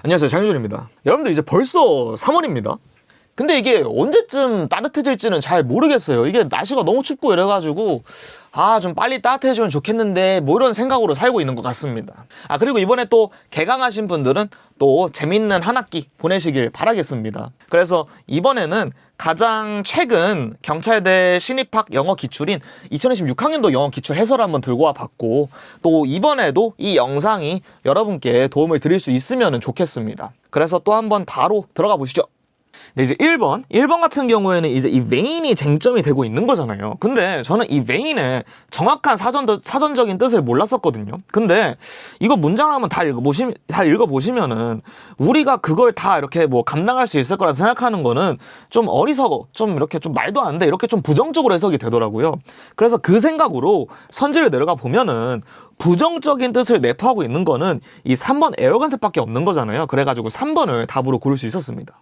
안녕하세요, 장윤준입니다. 여러분들 이제 벌써 3월입니다. 근데 이게 언제쯤 따뜻해질지는 잘 모르겠어요. 이게 날씨가 너무 춥고 이래가지고 좀 빨리 따뜻해지면 좋겠는데 뭐 이런 생각으로 살고 있는 것 같습니다. 그리고 이번에 또 개강하신 분들은 또 재밌는 한 학기 보내시길 바라겠습니다. 그래서 이번에는 가장 최근 경찰대 신입학 영어 기출인 2026학년도 영어 기출 해설을 한번 들고 와 봤고, 또 이번에도 이 영상이 여러분께 도움을 드릴 수 있으면 좋겠습니다. 그래서 또 한번 바로 들어가 보시죠. 네, 이제 1번 같은 경우에는 이제 이 ve인이 쟁점이 되고 있는 거잖아요. 근데 저는 이 vein의 정확한 사전적인 뜻을 몰랐었거든요. 근데 이거 문장을 한번 다 읽어보시면은 우리가 그걸 다 이렇게 뭐 감당할 수 있을 거라 생각하는 거는 좀 어리석어, 좀 이렇게 좀 말도 안 돼, 이렇게 좀 부정적으로 해석이 되더라고요. 그래서 그 생각으로 선지를 내려가 보면은 부정적인 뜻을 내포하고 있는 거는 이 3번 arrogant밖에 없는 거잖아요. 그래가지고 3번을 답으로 고를 수 있었습니다.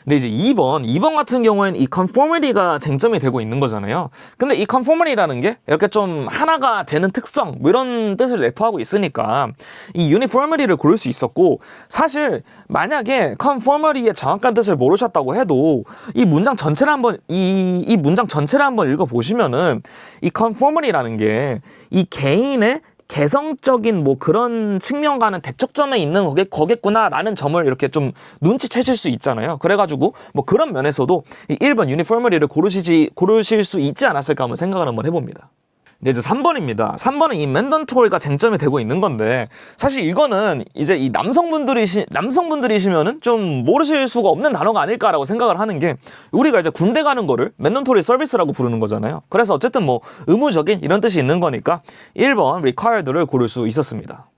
근데 이제 2번 같은 경우에는 이 conformity가 쟁점이 되고 있는 거잖아요. 근데 이 conformity라는 게 이렇게 좀 하나가 되는 특성, 뭐 이런 뜻을 내포하고 있으니까 이 uniformity를 고를 수 있었고, 사실 만약에 conformity의 정확한 뜻을 모르셨다고 해도 이 문장 전체를 한번 이 문장 전체를 한번 읽어보시면은 이 conformity라는 게 이 개인의 개성적인 뭐 그런 측면과는 대척점에 있는 거겠구나라는 점을 이렇게 좀 눈치채실 수 있잖아요. 그래가지고 뭐 그런 면에서도 이 1번 uniformity를 고르실 수 있지 않았을까 한번 생각을 한번 해봅니다. 네, 이제 3번입니다. 3번은 이 mandatory가 쟁점이 되고 있는 건데, 사실 이거는 이제 이 남성분들이시면은 좀 모르실 수가 없는 단어가 아닐까라고 생각을 하는 게, 우리가 이제 군대 가는 거를 mandatory service라고 부르는 거잖아요. 그래서 어쨌든 뭐 의무적인 이런 뜻이 있는 거니까 1번 required를 고를 수 있었습니다.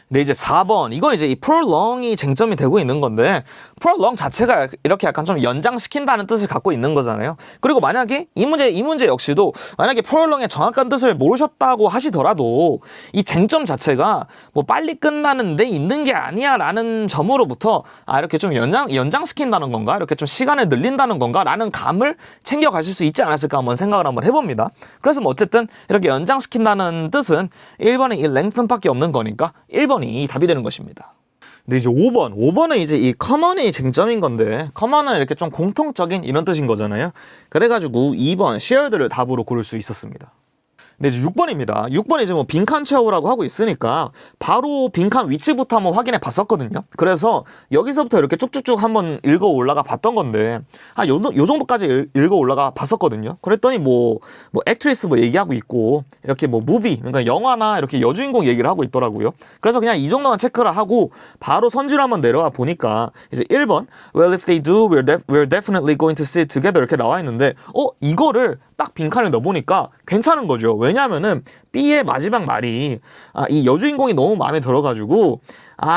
근데 이제 4번, 이건 이제 이 prolong이 쟁점이 되고 있는 건데, prolong 자체가 이렇게 약간 좀 연장시킨다는 뜻을 갖고 있는 거잖아요. 그리고 만약에 이 문제 역시도 만약에 prolong의 정확한 뜻을 모르셨다고 하시더라도 이 쟁점 자체가 뭐 빨리 끝나는 데 있는 게 아니야 라는 점으로부터 이렇게 좀 연장시킨다는 건가, 이렇게 좀 시간을 늘린다는 건가 라는 감을 챙겨가실 수 있지 않았을까 한번 생각을 한번 해봅니다. 그래서 뭐 어쨌든 이렇게 연장시킨다는 뜻은 1번에 이 lengthen 밖에 없는 거니까 1번이 답이 되는 것입니다. 근데 이제 5번은 이제 이 common이 쟁점인 건데, common은 이렇게 좀 공통적인 이런 뜻인 거잖아요. 그래가지고 2번 shared를 답으로 고를 수 있었습니다. 근데 이제 6번입니다. 6번이 이제 뭐 빈칸 채우라고 하고 있으니까 바로 빈칸 위치부터 한번 확인해 봤었거든요. 그래서 여기서부터 이렇게 쭉쭉쭉 한번 읽어 올라가 봤던 건데, 요 정도까지 읽어 올라가 봤었거든요. 그랬더니 뭐 액트리스 뭐 얘기하고 있고, 이렇게 뭐 무비, 그러니까 영화나 이렇게 여주인공 얘기를 하고 있더라고요. 그래서 그냥 이 정도만 체크를 하고 바로 선지로 한번 내려와 보니까 이제 1번 Well, if they do, we're definitely going to sit together 이렇게 나와 있는데, 이거를 딱 빈칸에 넣어보니까 괜찮은 거죠. 왜냐하면은 B의 마지막 말이 이 여주인공이 너무 마음에 들어가지고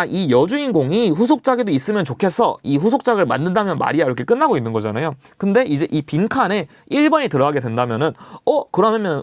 이 여주인공이 후속작에도 있으면 좋겠어, 이 후속작을 만든다면 말이야, 이렇게 끝나고 있는 거잖아요. 근데 이제 이 빈칸에 1번이 들어가게 된다면은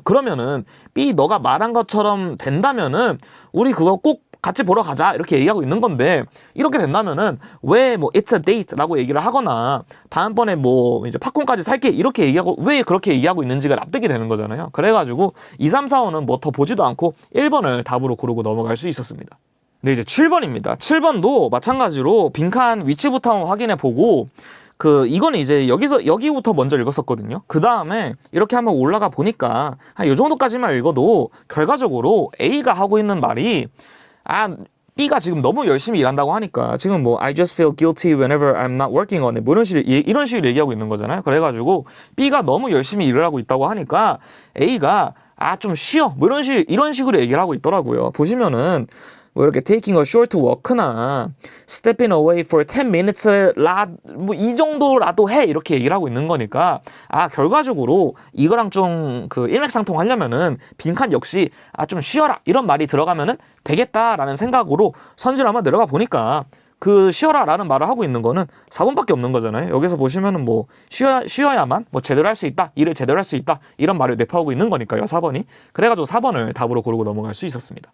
그러면은 B 너가 말한 것처럼 된다면은 우리 그거 꼭 같이 보러 가자 이렇게 얘기하고 있는 건데, 이렇게 된다면은 왜 뭐 it's a date 라고 얘기를 하거나 다음번에 뭐 이제 팝콘까지 살게 이렇게 얘기하고 왜 그렇게 얘기하고 있는지가 납득이 되는 거잖아요. 그래가지고 2, 3, 4, 5는 뭐 더 보지도 않고 1번을 답으로 고르고 넘어갈 수 있었습니다. 네, 이제 7번입니다. 7번도 마찬가지로 빈칸 위치부터 한번 확인해 보고, 이거는 이제 여기부터 먼저 읽었었거든요. 그 다음에 이렇게 한번 올라가 보니까 이 정도까지만 읽어도 결과적으로 A가 하고 있는 말이 B가 지금 너무 열심히 일한다고 하니까 지금 뭐 I just feel guilty whenever I'm not working on it 뭐 이런 식으로 얘기하고 있는 거잖아요. 그래가지고 B가 너무 열심히 일을 하고 있다고 하니까 A가 좀 쉬어 뭐 이런 식으로 얘기를 하고 있더라고요. 보시면은 뭐 이렇게 taking a short walk나 stepping away for 10 minutes 뭐 이 정도라도 해 이렇게 얘기를 하고 있는 거니까 결과적으로 이거랑 좀 일맥상통하려면은 빈칸 역시 좀 쉬어라 이런 말이 들어가면은 되겠다라는 생각으로 선지를 한번 내려가 보니까 쉬어라 라는 말을 하고 있는 거는 4번밖에 없는 거잖아요. 여기서 보시면은 뭐 쉬어야만 뭐 제대로 할 수 있다, 일을 제대로 할 수 있다 이런 말을 내포하고 있는 거니까요, 4번이. 그래가지고 4번을 답으로 고르고 넘어갈 수 있었습니다.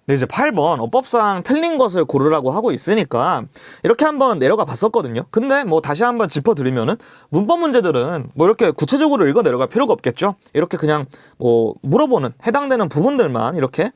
네, 이제 8번 어법상 틀린 것을 고르라고 하고 있으니까 이렇게 한번 내려가 봤었거든요. 근데 뭐 다시 한번 짚어드리면은 문법 문제들은 뭐 이렇게 구체적으로 읽어 내려갈 필요가 없겠죠. 이렇게 그냥 뭐 물어보는 해당되는 부분들만 이렇게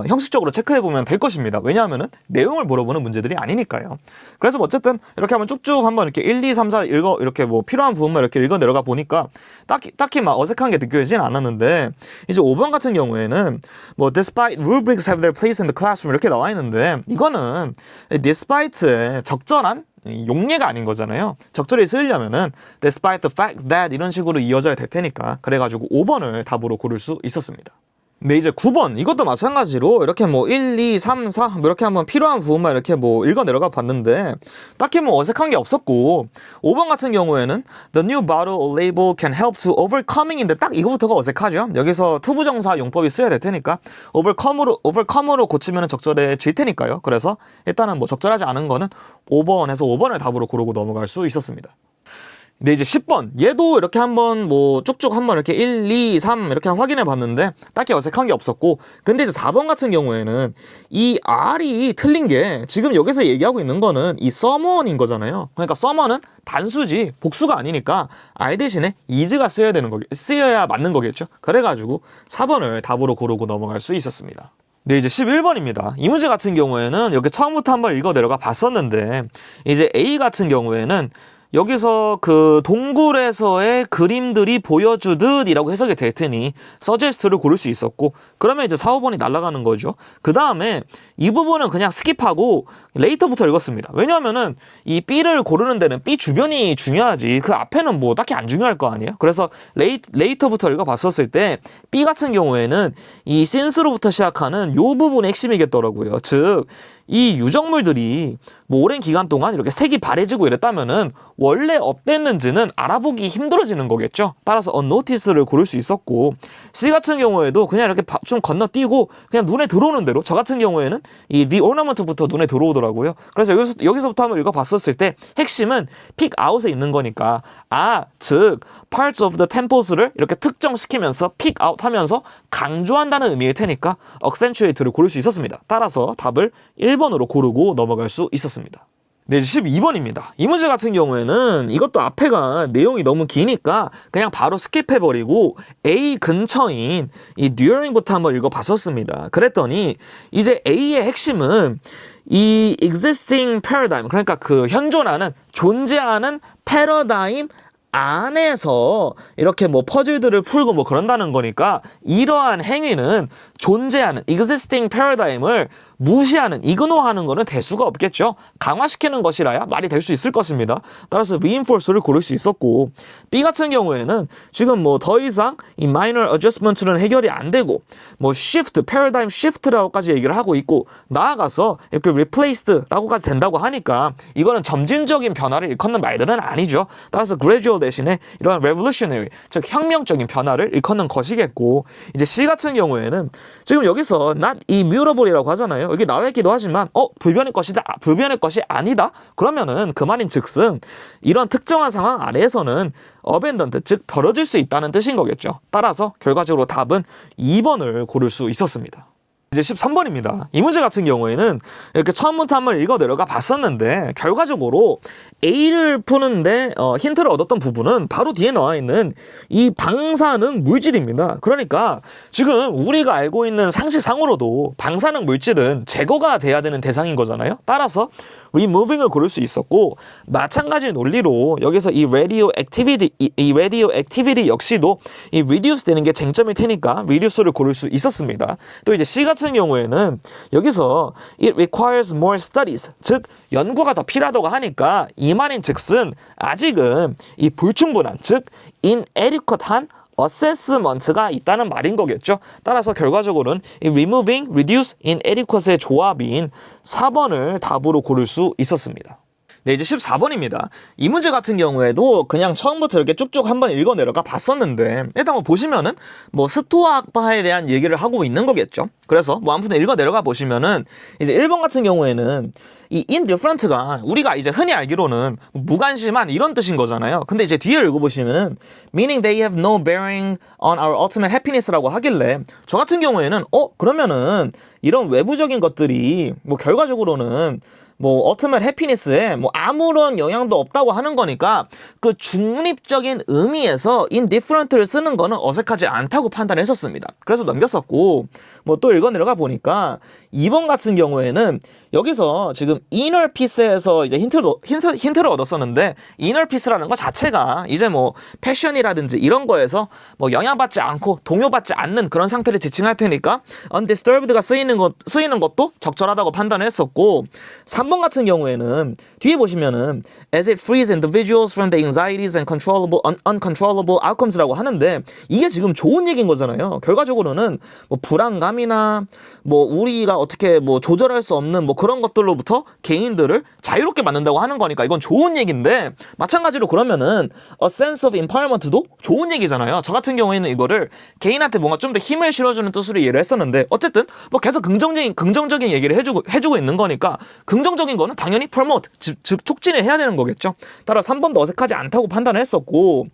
형식적으로 체크해보면 될 것입니다. 왜냐하면은 내용을 물어보는 문제들이 아니니까요. 그래서 뭐 어쨌든 이렇게 한번 쭉쭉 한번 이렇게 1, 2, 3, 4 이렇게 뭐 필요한 부분만 이렇게 읽어 내려가 보니까 딱히 막 어색한 게 느껴지진 않았는데, 이제 5번 같은 경우에는 뭐 despite rubrics have their place in the classroom 이렇게 나와 있는데, 이거는 despite의 적절한 용례가 아닌 거잖아요. 적절히 쓰려면은 despite the fact that 이런 식으로 이어져야 될 테니까, 그래가지고 5번을 답으로 고를 수 있었습니다. 네, 이제 9번 이것도 마찬가지로 이렇게 뭐 1, 2, 3, 4 뭐 이렇게 한번 필요한 부분만 이렇게 뭐 읽어 내려가 봤는데 딱히 뭐 어색한 게 없었고, 5번 같은 경우에는 the new bottle label can help to overcoming인데 딱 이거부터가 어색하죠. 여기서 투부정사 용법이 쓰여야 될 테니까 overcome으로 고치면 적절해질 테니까요. 그래서 일단은 뭐 적절하지 않은 거는 5번에서 5번을 답으로 고르고 넘어갈 수 있었습니다. 근데 이제 10번 얘도 이렇게 한번 뭐 쭉쭉 한번 이렇게 1, 2, 3 이렇게 확인해 봤는데 딱히 어색한 게 없었고, 근데 이제 4번 같은 경우에는 이 R이 틀린 게, 지금 여기서 얘기하고 있는 거는 이 someone인 거잖아요. 그러니까 someone은 단수지 복수가 아니니까 R 대신에 is가 쓰여야 맞는 거겠죠. 그래가지고 4번을 답으로 고르고 넘어갈 수 있었습니다. 네, 이제 11번입니다. 이 문제 같은 경우에는 이렇게 처음부터 한번 읽어 내려가 봤었는데, 이제 A 같은 경우에는 여기서 그 동굴에서의 그림들이 보여주듯 이라고 해석이 될 테니 서제스트를 고를 수 있었고, 그러면 이제 4, 5번이 날아가는 거죠. 그 다음에 이 부분은 그냥 스킵하고 레이터부터 읽었습니다. 왜냐하면은 이 B를 고르는 데는 B 주변이 중요하지 그 앞에는 뭐 딱히 안 중요할 거 아니에요. 그래서 레이터부터 읽어봤었을 때 B 같은 경우에는 이 since로부터 시작하는 요 부분이 핵심이겠더라고요. 즉 이 유적물들이 뭐 오랜 기간 동안 이렇게 색이 바래지고 이랬다면은 원래 어땠는지는 알아보기 힘들어지는 거겠죠. 따라서 unnoticed를 고를 수 있었고, C 같은 경우에도 그냥 이렇게 좀 건너뛰고 그냥 눈에 들어오는 대로, 저 같은 경우에는 이 the ornament부터 눈에 들어오더라고요. 그래서 여기서부터 한번 읽어봤었을 때 핵심은 pick out에 있는 거니까, 즉 parts of the temples를 이렇게 특정시키면서 pick out 하면서 강조한다는 의미일 테니까 accentuate를 고를 수 있었습니다. 따라서 답을 1번으로 고르고 넘어갈 수 있었습니다. 네, 이제 12번입니다. 이 문제 같은 경우에는 이것도 앞에가 내용이 너무 기니까 그냥 바로 스킵해버리고 A 근처인 이 during부터 한번 읽어봤었습니다. 그랬더니 이제 A의 핵심은 이 existing paradigm, 그러니까 그 현존하는 존재하는 패러다임 안에서 이렇게 뭐 퍼즐들을 풀고 뭐 그런다는 거니까, 이러한 행위는 존재하는 existing paradigm을 무시하는, 이그노하는 거는 될 수가 없겠죠. 강화시키는 것이라야 말이 될 수 있을 것입니다. 따라서 reinforce를 고를 수 있었고, B 같은 경우에는 지금 뭐 더 이상 이 minor adjustment는 해결이 안 되고 뭐 shift, paradigm shift라고까지 얘기를 하고 있고, 나아가서 이렇게 replaced라고까지 된다고 하니까 이거는 점진적인 변화를 일컫는 말들은 아니죠. 따라서 gradual 대신에 이러한 revolutionary, 즉 혁명적인 변화를 일컫는 것이겠고, 이제 C 같은 경우에는 지금 여기서 not immutable이라고 하잖아요. 여기 나와 있기도 하지만 불변의 것이 아니다. 그러면은 그 말인 즉슨 이런 특정한 상황 아래에서는 abandoned, 즉 벌어질 수 있다는 뜻인 거겠죠. 따라서 결과적으로 답은 2번을 고를 수 있었습니다. 이제 13번입니다. 이 문제 같은 경우에는 이렇게 처음부터 한번 읽어 내려가 봤었는데, 결과적으로 A를 푸는데 힌트를 얻었던 부분은 바로 뒤에 나와 있는 이 방사능 물질입니다. 그러니까 지금 우리가 알고 있는 상식상으로도 방사능 물질은 제거가 돼야 되는 대상인 거잖아요. 따라서 removing을 고를 수 있었고, 마찬가지 논리로 여기서 이 radioactivity 역시도 이 reduce 되는 게 쟁점일 테니까 reduce를 고를 수 있었습니다. 또 이제 C 같은 경우에는 여기서 it requires more studies, 즉 연구가 더 필요하다고 하니까 이 말인 즉슨 아직은 이 불충분한, 즉 inadequate한 assessment가 있다는 말인 거겠죠. 따라서 결과적으로는 이 removing, reduce, inadequate의 조합인 4번을 답으로 고를 수 있었습니다. 네, 이제 14번입니다. 이 문제 같은 경우에도 그냥 처음부터 이렇게 쭉쭉 한번 읽어 내려가 봤었는데, 일단 뭐 보시면은 뭐 스토아 학파에 대한 얘기를 하고 있는 거겠죠. 그래서 뭐 아무튼 읽어 내려가 보시면은 이제 1번 같은 경우에는 이 indifferent가 우리가 이제 흔히 알기로는 무관심한 이런 뜻인 거잖아요. 근데 이제 뒤에 읽어보시면은 meaning they have no bearing on our ultimate happiness라고 하길래, 저 같은 경우에는 그러면은 이런 외부적인 것들이 뭐 결과적으로는 뭐 ultimate happiness에 뭐 아무런 영향도 없다고 하는 거니까 그 중립적인 의미에서 indifferent를 쓰는 거는 어색하지 않다고 판단했었습니다. 그래서 넘겼었고 뭐 또 읽어 내려가 보니까 2번 같은 경우에는 여기서 지금 inner piece에서 이제 힌트를 얻었었는데 inner piece라는 거 자체가 이제 뭐 패션이라든지 이런 거에서 뭐 영향받지 않고 동요받지 않는 그런 상태를 지칭할 테니까 undisturbed가 쓰이는 것도 적절하다고 판단했었고 3번 같은 경우에는 뒤에 보시면은 as it frees individuals from the anxieties and uncontrollable outcomes라고 하는데 이게 지금 좋은 얘기인 거잖아요. 결과적으로는 뭐 불안감이나 뭐 우리가 어떻게 뭐 조절할 수 없는 뭐 그런 것들로부터 개인들을 자유롭게 만든다고 하는 거니까 이건 좋은 얘기인데 바로 그러면은 a sense of empowerment도 좋은 얘기잖아요. 저 같은 경우에는 이거를 개인한테 뭔가 좀 더 힘을 실어주는 뜻으로 이해를 했었는데 어쨌든 뭐 계속 긍정적인 얘기를 해주고 있는 거니까 긍정적인 거는 당연히 promote 즉 촉진을 해야 되는 거겠죠. 따라 3번도 어색하지 않다고 판단을 했었고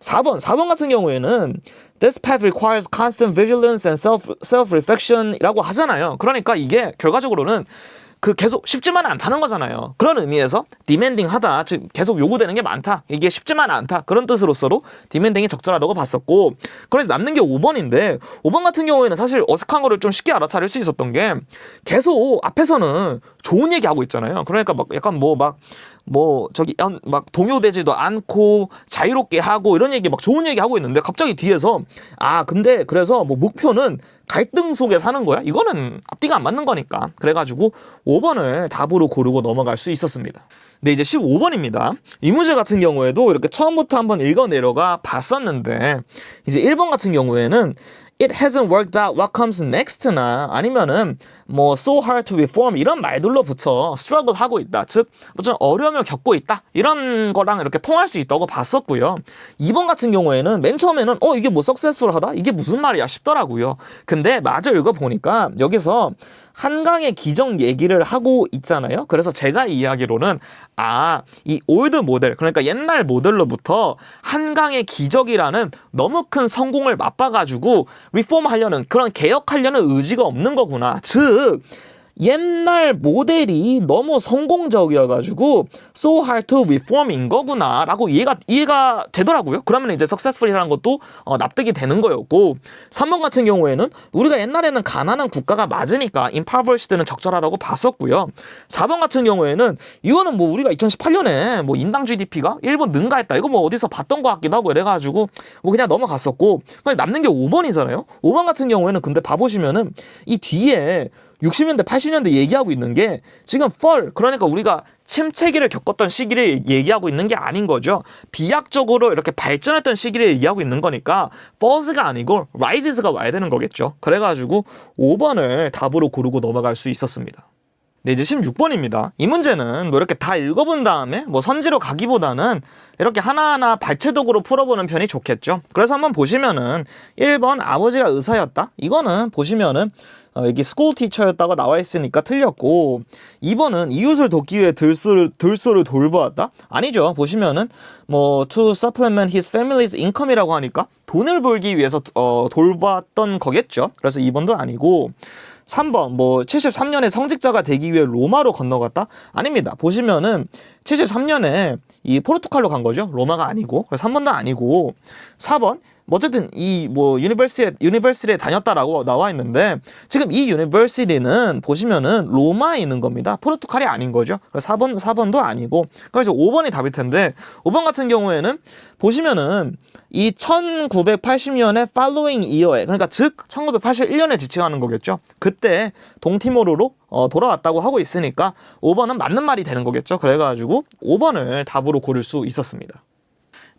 4번 같은 경우에는 This path requires constant vigilance and self-reflection이라고 하잖아요. 그러니까 이게 결과적으로는 그 계속 쉽지만 않다는 거잖아요. 그런 의미에서 demanding하다, 즉 계속 요구되는 게 많다, 이게 쉽지만 않다 그런 뜻으로서도 demanding이 적절하다고 봤었고 그래서 남는 게 5번인데 5번 같은 경우에는 사실 어색한 거를 좀 쉽게 알아차릴 수 있었던 게 계속 앞에서는 좋은 얘기하고 있잖아요. 그러니까 막 약간 막 동요되지도 않고 자유롭게 하고 이런 얘기 막 좋은 얘기 하고 있는데 갑자기 뒤에서 근데 그래서 뭐 목표는 갈등 속에 사는 거야? 이거는 앞뒤가 안 맞는 거니까. 그래가지고 5번을 답으로 고르고 넘어갈 수 있었습니다. 네, 이제 15번입니다. 이 문제 같은 경우에도 이렇게 처음부터 한번 읽어 내려가 봤었는데 이제 1번 같은 경우에는 It hasn't worked out. What comes next나 아니면은 뭐 so hard to reform 이런 말들로부터 struggle 하고 있다. 즉, 좀 어려움을 겪고 있다. 이런 거랑 이렇게 통할 수 있다고 봤었고요. 2번 같은 경우에는 맨 처음에는 이게 뭐 successful하다? 이게 무슨 말이야 싶더라고요. 근데 마저 읽어보니까 여기서 한강의 기적 얘기를 하고 있잖아요. 그래서 제가 이야기로는 이 올드 모델, 그러니까 옛날 모델로부터 한강의 기적이라는 너무 큰 성공을 맛봐가지고 리폼하려는 그런 개혁하려는 의지가 없는 거구나. 즉 옛날 모델이 너무 성공적이어가지고 so hard to reform인 거구나 라고 이해가 되더라고요. 그러면 이제 successful이라는 것도 납득이 되는 거였고 3번 같은 경우에는 우리가 옛날에는 가난한 국가가 맞으니까 impoverished는 적절하다고 봤었고요. 4번 같은 경우에는 이거는 뭐 우리가 2018년에 뭐 인당 GDP가 일본 능가했다 이거 뭐 어디서 봤던 것 같기도 하고 이래가지고 뭐 그냥 넘어갔었고 남는 게 5번이잖아요. 5번 같은 경우에는 근데 봐보시면은 이 뒤에 60년대 80년대 얘기하고 있는 게 지금 fall 그러니까 우리가 침체기를 겪었던 시기를 얘기하고 있는 게 아닌 거죠. 비약적으로 이렇게 발전했던 시기를 얘기하고 있는 거니까 falls가 아니고 rises가 와야 되는 거겠죠. 그래가지고 5번을 답으로 고르고 넘어갈 수 있었습니다. 네, 이제 16번입니다. 이 문제는 뭐 이렇게 다 읽어본 다음에 뭐 선지로 가기보다는 이렇게 하나하나 발췌적으로 풀어보는 편이 좋겠죠. 그래서 한번 보시면은 1번 아버지가 의사였다. 이거는 보시면은 여기 school teacher였다고 나와 있으니까 틀렸고 2번은 이웃을 돕기 위해 들소를 돌보았다? 아니죠. 보시면은 뭐 to supplement his family's income이라고 하니까 돈을 벌기 위해서 돌봤던 거겠죠. 그래서 2번도 아니고 3번 뭐 73년에 성직자가 되기 위해 로마로 건너갔다? 아닙니다. 보시면은 73년에 이 포르투갈로 간 거죠. 로마가 아니고. 그래서 3번도 아니고 4번 뭐 어쨌든 이 뭐 유니버시티에 다녔다라고 나와 있는데 지금 이 유니버시티는 보시면은 로마에 있는 겁니다. 포르투갈이 아닌 거죠. 그래서 4번도 아니고 그래서 5번이 답일 텐데 5번 같은 경우에는 보시면은 이 1980년에 following year에 그러니까 즉 1981년에 지칭하는 거겠죠. 그때 동티모르로 돌아왔다고 하고 있으니까 5번은 맞는 말이 되는 거겠죠. 그래가지고 5번을 답으로 고를 수 있었습니다.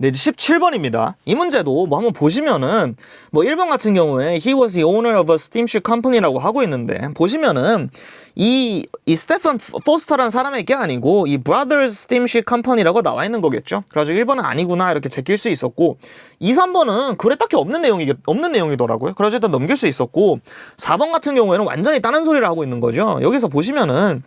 네, 이제 17번입니다. 이 문제도 뭐 한번 보시면은 뭐 1번 같은 경우에 he was the owner of a steamship company라고 하고 있는데 보시면은 이 스테판 포스터라는 사람의 게 아니고 이 Brothers Steamship Company라고 나와 있는 거겠죠. 그래가지고 1번은 아니구나 이렇게 제낄 수 있었고 2, 3번은 글에 딱히 없는 내용이더라고요. 그래서 일단 넘길 수 있었고 4번 같은 경우에는 완전히 다른 소리를 하고 있는 거죠. 여기서 보시면은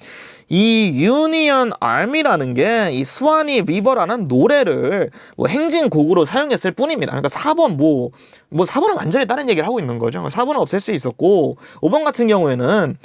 이 유니언 아미라는 게 이 스와니 리버라는 노래를 뭐 행진곡으로 사용했을 뿐입니다. 그러니까 4번 뭐 4번은 완전히 다른 얘기를 하고 있는 거죠. 4번은 없앨 수 있었고 5번 같은 경우에는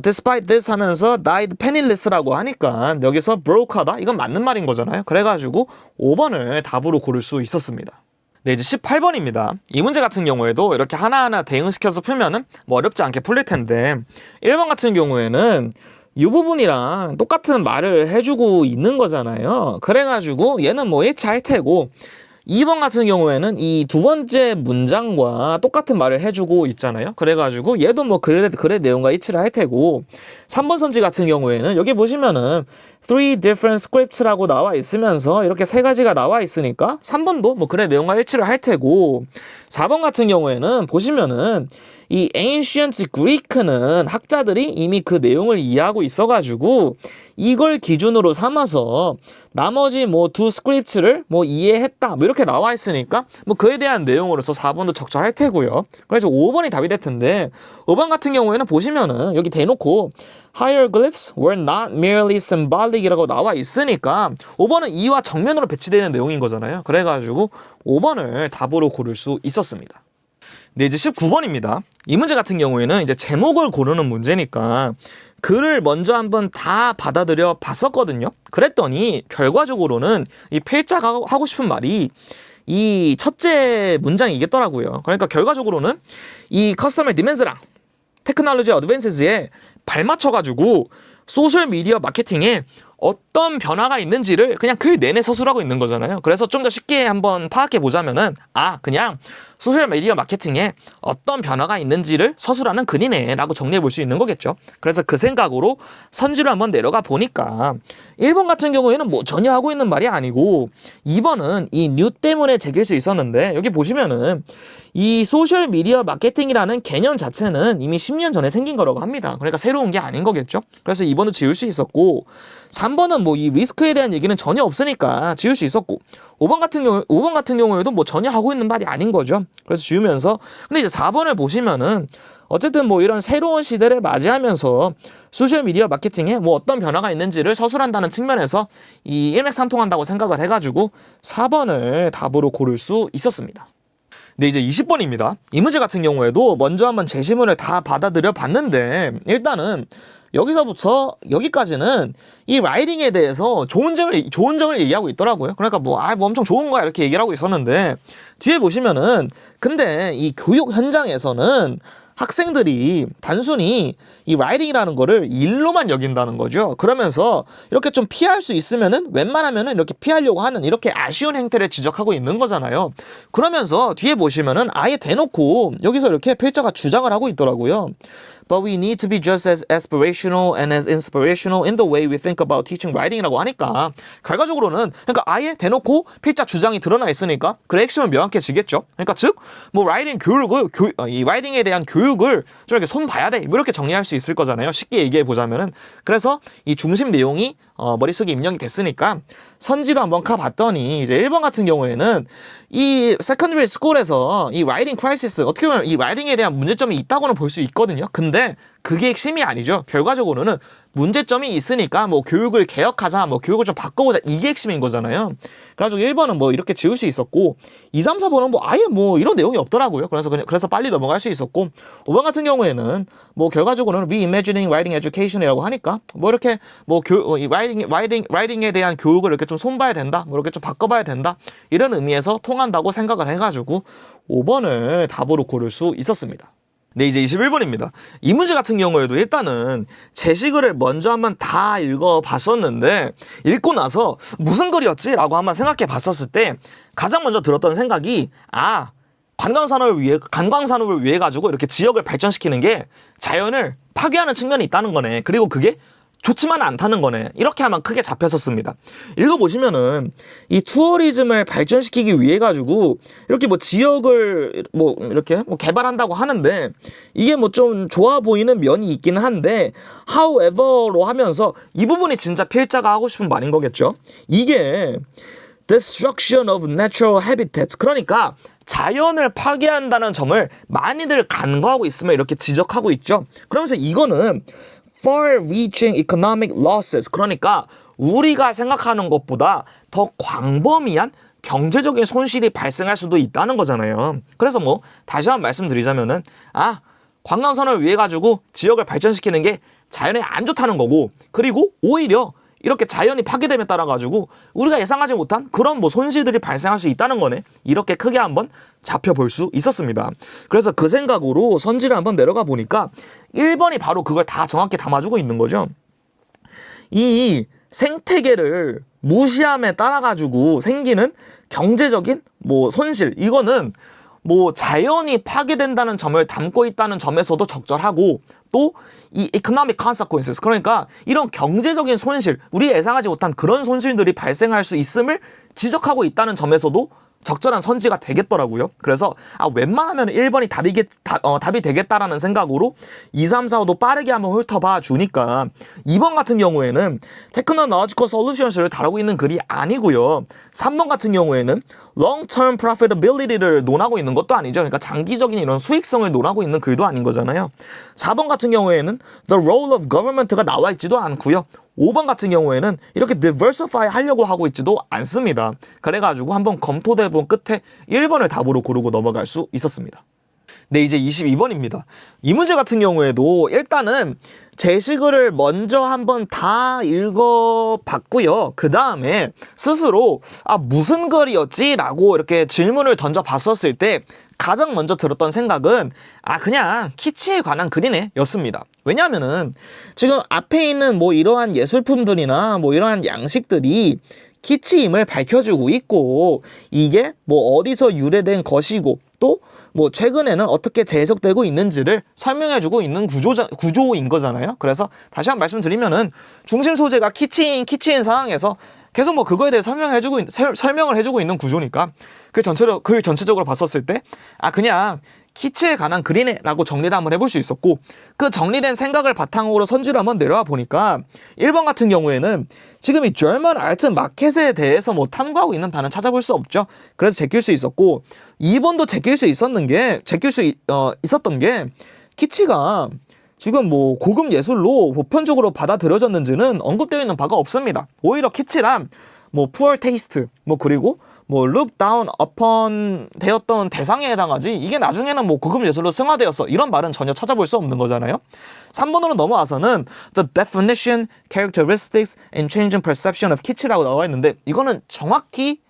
despite this 하면서 died penniless라고 하니까 여기서 broke하다 이건 맞는 말인 거잖아요. 그래가지고 5번을 답으로 고를 수 있었습니다. 네, 이제 18번입니다. 이 문제 같은 경우에도 이렇게 하나하나 대응시켜서 풀면은 뭐 어렵지 않게 풀릴 텐데 1번 같은 경우에는 이 부분이랑 똑같은 말을 해주고 있는 거잖아요. 그래가지고 얘는 뭐 1차 할 테고 2번 같은 경우에는 이 두 번째 문장과 똑같은 말을 해주고 있잖아요. 그래가지고 얘도 뭐 글의 내용과 일치를 할 테고 3번 선지 같은 경우에는 여기 보시면은 three different scripts라고 나와 있으면서 이렇게 세 가지가 나와 있으니까 3번도 뭐 글의 내용과 일치를 할 테고 4번 같은 경우에는 보시면은 이 ancient Greek는 학자들이 이미 그 내용을 이해하고 있어가지고 이걸 기준으로 삼아서 나머지 뭐 두 스크립트를 뭐 이해했다 뭐 이렇게 나와 있으니까 뭐 그에 대한 내용으로서 4번도 적절할 테고요. 그래서 5번이 답이 될 텐데 5번 같은 경우에는 보시면은 여기 대놓고 hieroglyphs were not merely symbolic이라고 나와 있으니까 5번은 이와 정면으로 배치되는 내용인 거잖아요. 그래가지고 5번을 답으로 고를 수 있었습니다. 네, 이제 19번입니다. 이 문제 같은 경우에는 이제 제목을 고르는 문제니까 글을 먼저 한번 다 받아들여 봤었거든요. 그랬더니 결과적으로는 이 필자가 하고 싶은 말이 이 첫째 문장이 이겼더라고요. 그러니까 결과적으로는 이 커스터머 디맨스랑 테크놀로지 어드밴스에 발맞춰가지고 소셜미디어 마케팅에 어떤 변화가 있는지를 그냥 글 내내 서술하고 있는 거잖아요. 그래서 좀 더 쉽게 한번 파악해 보자면은 그냥 소셜미디어 마케팅에 어떤 변화가 있는지를 서술하는 글이네 라고 정리해 볼 수 있는 거겠죠. 그래서 그 생각으로 선지로 한번 내려가 보니까 1번 같은 경우에는 뭐 전혀 하고 있는 말이 아니고 2번은 이 뉴 때문에 제길 수 있었는데 여기 보시면은 이 소셜미디어 마케팅이라는 개념 자체는 이미 10년 전에 생긴 거라고 합니다. 그러니까 새로운 게 아닌 거겠죠. 그래서 2번도 지울 수 있었고 3번은 뭐 이 리스크에 대한 얘기는 전혀 없으니까 지울 수 있었고 5번 같은 경우에도 뭐 전혀 하고 있는 말이 아닌 거죠. 그래서 지우면서 근데 이제 4번을 보시면은 어쨌든 뭐 이런 새로운 시대를 맞이하면서 소셜미디어 마케팅에 뭐 어떤 변화가 있는지를 서술한다는 측면에서 이 일맥상통한다고 생각을 해가지고 4번을 답으로 고를 수 있었습니다. 네, 이제 20번입니다. 이 문제 같은 경우에도 먼저 한번 제시문을 다 받아들여 봤는데 일단은 여기서부터 여기까지는 이 라이딩에 대해서 좋은 점을 얘기하고 있더라고요. 그러니까 뭐 엄청 좋은 거야 이렇게 얘기를 하고 있었는데 뒤에 보시면은 근데 이 교육 현장에서는 학생들이 단순히 이 라이딩이라는 거를 일로만 여긴다는 거죠. 그러면서 이렇게 좀 피할 수 있으면은 웬만하면은 이렇게 피하려고 하는 이렇게 아쉬운 행태를 지적하고 있는 거잖아요. 그러면서 뒤에 보시면은 아예 대놓고 여기서 이렇게 필자가 주장을 하고 있더라고요. But we need to be just as aspirational and as inspirational in the way we think about teaching writing이라고 하니까 결과적으로는 그러니까 아예 대놓고 필자 주장이 드러나 있으니까 그 핵심은 명확해지겠죠. 그러니까 즉 뭐 라이딩 이 라이딩에 대한 교육을 좀 이렇게 손 봐야 돼. 뭐 이렇게 정리할 수 있을 거잖아요. 쉽게 얘기해 보자면은 그래서 이 중심 내용이 머릿속에 입력이 됐으니까 선지로 한번 가봤더니 이제 1번 같은 경우에는 이 세컨더리 스쿨에서 이 라이딩 크라이시스 어떻게 보면 이 라이딩에 대한 문제점이 있다고는 볼 수 있거든요. 근데 그게 핵심이 아니죠. 결과적으로는 문제점이 있으니까 뭐 교육을 개혁하자, 뭐 교육을 좀 바꿔보자 이게 핵심인 거잖아요. 그래가지고 1번은 뭐 이렇게 지울 수 있었고 2, 3, 4번은 뭐 아예 뭐 이런 내용이 없더라고요. 그래서 빨리 넘어갈 수 있었고 5번 같은 경우에는 뭐 결과적으로는 reimagining writing education이라고 하니까 뭐 이렇게 뭐 이 라이딩에 대한 교육을 이렇게 좀 손봐야 된다, 뭐 이렇게 좀 바꿔봐야 된다 이런 의미에서 통한다고 생각을 해가지고 5번을 답으로 고를 수 있었습니다. 네, 이제 21번입니다. 이 문제 같은 경우에도 일단은 제시글을 먼저 한번 다 읽어봤었는데 읽고 나서 무슨 글이었지? 라고 한번 생각해 봤었을 때 가장 먼저 들었던 생각이 관광산업을 위해 가지고 이렇게 지역을 발전시키는 게 자연을 파괴하는 측면이 있다는 거네. 그리고 그게 좋지만 않다는 거네. 이렇게 하면 크게 잡혔었습니다. 읽어보시면은 이 투어리즘을 발전시키기 위해 가지고 이렇게 뭐 지역을 뭐 이렇게 뭐 개발한다고 하는데 이게 뭐 좀 좋아 보이는 면이 있기는 한데 however로 하면서 이 부분이 진짜 필자가 하고 싶은 말인 거겠죠. 이게 destruction of natural habitats 그러니까 자연을 파괴한다는 점을 많이들 간과하고 있으면 이렇게 지적하고 있죠. 그러면서 이거는 far-reaching economic losses 그러니까 우리가 생각하는 것보다 더 광범위한 경제적인 손실이 발생할 수도 있다는 거잖아요. 그래서 뭐 다시 한번 말씀드리자면은 관광선을 위해 가지고 지역을 발전시키는 게 자연에 안 좋다는 거고, 그리고 오히려 이렇게 자연이 파괴됨에 따라 가지고 우리가 예상하지 못한 그런 뭐 손실들이 발생할 수 있다는 거네. 이렇게 크게 한번 잡혀볼 수 있었습니다. 그래서 그 생각으로 선지를 한번 내려가 보니까 1번이 바로 그걸 다 정확히 담아주고 있는 거죠. 이 생태계를 무시함에 따라 가지고 생기는 경제적인 뭐 손실, 이거는 뭐 자연이 파괴된다는 점을 담고 있다는 점에서도 적절하고, 또 이 economic consequences, 그러니까 이런 경제적인 손실, 우리 예상하지 못한 그런 손실들이 발생할 수 있음을 지적하고 있다는 점에서도 적절한 선지가 되겠더라고요. 그래서 웬만하면 1번이 답이 되겠다라는 생각으로 2, 3, 4, 5도 빠르게 한번 훑어봐 주니까 2번 같은 경우에는 technological solutions를 다루고 있는 글이 아니고요. 3번 같은 경우에는 long-term profitability를 논하고 있는 것도 아니죠. 그러니까 장기적인 이런 수익성을 논하고 있는 글도 아닌 거잖아요. 4번 같은 경우에는 the role of government가 나와 있지도 않고요. 5번 같은 경우에는 이렇게 diversify 하려고 하고 있지도 않습니다. 그래가지고 한번 검토돼 본 끝에 1번을 답으로 고르고 넘어갈 수 있었습니다. 네, 이제 22번입니다. 이 문제 같은 경우에도 일단은 제시글을 먼저 한번 다 읽어봤고요. 그 다음에 스스로 무슨 글이었지? 라고 이렇게 질문을 던져봤었을 때 가장 먼저 들었던 생각은 그냥 키치에 관한 글이네 였습니다. 왜냐하면은 지금 앞에 있는 뭐 이러한 예술품들이나 뭐 이러한 양식들이 키치임을 밝혀주고 있고, 이게 뭐 어디서 유래된 것이고, 또 뭐 최근에는 어떻게 재해석되고 있는지를 설명해주고 있는 구조인 거잖아요. 그래서 다시 한번 말씀드리면은 중심 소재가 키치인 상황에서 계속 뭐 그거에 대해 설명을 해주고 있는 구조니까 글 전체적으로 봤었을 때 그냥 키치에 관한 글이네 라고 정리를 한번 해볼 수 있었고, 그 정리된 생각을 바탕으로 선지를 한번 내려와 보니까 1번 같은 경우에는 지금 이 German Art 마켓에 대해서 뭐 탐구하고 있는 바는 찾아볼 수 없죠. 그래서 제낄 수 있었고, 2번도 제낄 수 있었던 게 키치가 지금 뭐 고급 예술로 보편적으로 받아들여졌는지는 언급되어 있는 바가 없습니다. 오히려 키치란 뭐 poor taste, 뭐 그리고 뭐 look down upon 되었던 대상에 해당하지, 이게 나중에는 뭐 고급 예술로 승화되었어, 이런 말은 전혀 찾아볼 수 없는 거잖아요. 3번으로 넘어와서는 the definition, characteristics, and change in perception of kitsch라고 나와 있는데, 이거는 정확히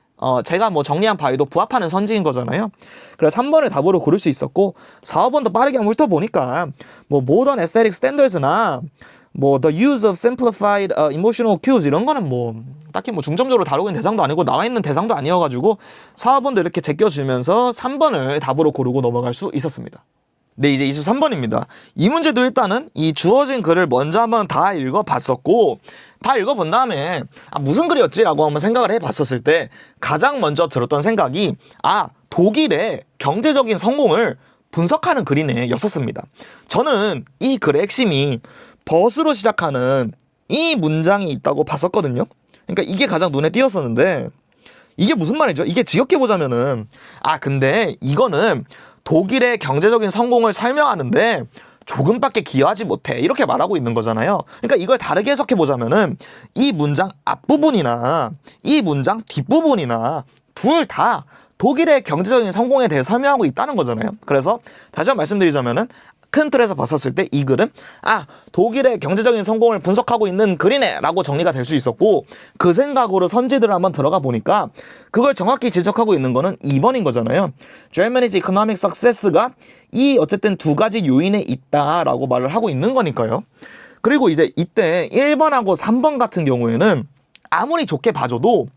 제가 뭐 정리한 바에도 부합하는 선지인 거잖아요. 그래서 3번을 답으로 고를 수 있었고, 4, 5번도 빠르게 한번 훑어보니까 뭐 modern aesthetic standards나 뭐 the use of simplified emotional cues, 이런 거는 뭐 딱히 뭐 중점적으로 다루고 있는 대상도 아니고 나와 있는 대상도 아니어가지고 4, 5번도 이렇게 제껴주면서 3번을 답으로 고르고 넘어갈 수 있었습니다. 네, 이제 23번입니다. 이 문제도 일단은 이 주어진 글을 먼저 한번 다 읽어봤었고, 다 읽어본 다음에 무슨 글이었지? 라고 한번 생각을 해봤었을 때 가장 먼저 들었던 생각이 독일의 경제적인 성공을 분석하는 글이네 였었습니다. 저는 이 글의 핵심이 벗으로 시작하는 이 문장이 있다고 봤었거든요. 그러니까 이게 가장 눈에 띄었었는데, 이게 무슨 말이죠? 이게 지역해보자면은 근데 이거는 독일의 경제적인 성공을 설명하는데 조금밖에 기여하지 못해, 이렇게 말하고 있는 거잖아요. 그러니까 이걸 다르게 해석해보자면은 이 문장 앞부분이나 이 문장 뒷부분이나 둘 다 독일의 경제적인 성공에 대해 설명하고 있다는 거잖아요. 그래서 다시 한번 말씀드리자면은 큰 틀에서 봤었을 때 이 글은 독일의 경제적인 성공을 분석하고 있는 글이네 라고 정리가 될 수 있었고, 그 생각으로 선지들을 한번 들어가 보니까 그걸 정확히 지적하고 있는 거는 2번인 거잖아요. Germany's economic success가 이 어쨌든 두 가지 요인에 있다라고 말을 하고 있는 거니까요. 그리고 이제 이때 1번하고 3번 같은 경우에는 아무리 좋게 봐줘도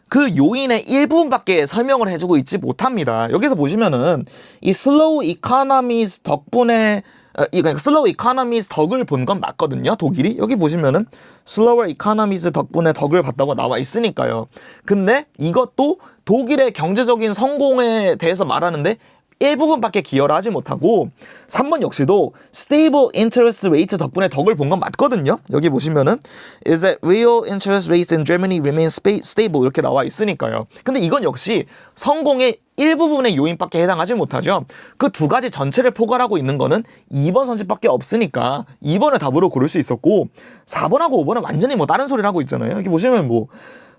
그 요인의 일부분밖에 설명을 해주고 있지 못합니다. 여기서 보시면은 이 슬로우 이코노미스 덕분에 그러니까 슬로우 이코노미스 덕을 본 건 맞거든요. 독일이 여기 보시면은 슬로우 이코노미스 덕분에 덕을 봤다고 나와 있으니까요. 근데 이것도 독일의 경제적인 성공에 대해서 말하는데 일부분밖에 기여를 하지 못하고, 3번 역시도 stable interest rate 덕분에 덕을 본 건 맞거든요. 여기 보시면은 is that real interest rates in Germany remain stable 이렇게 나와 있으니까요. 근데 이건 역시 성공의 일부분의 요인밖에 해당하지 못하죠. 그 두 가지 전체를 포괄하고 있는 거는 2번 선지밖에 없으니까 2번을 답으로 고를 수 있었고, 4번하고 5번은 완전히 뭐 다른 소리를 하고 있잖아요. 여기 보시면 뭐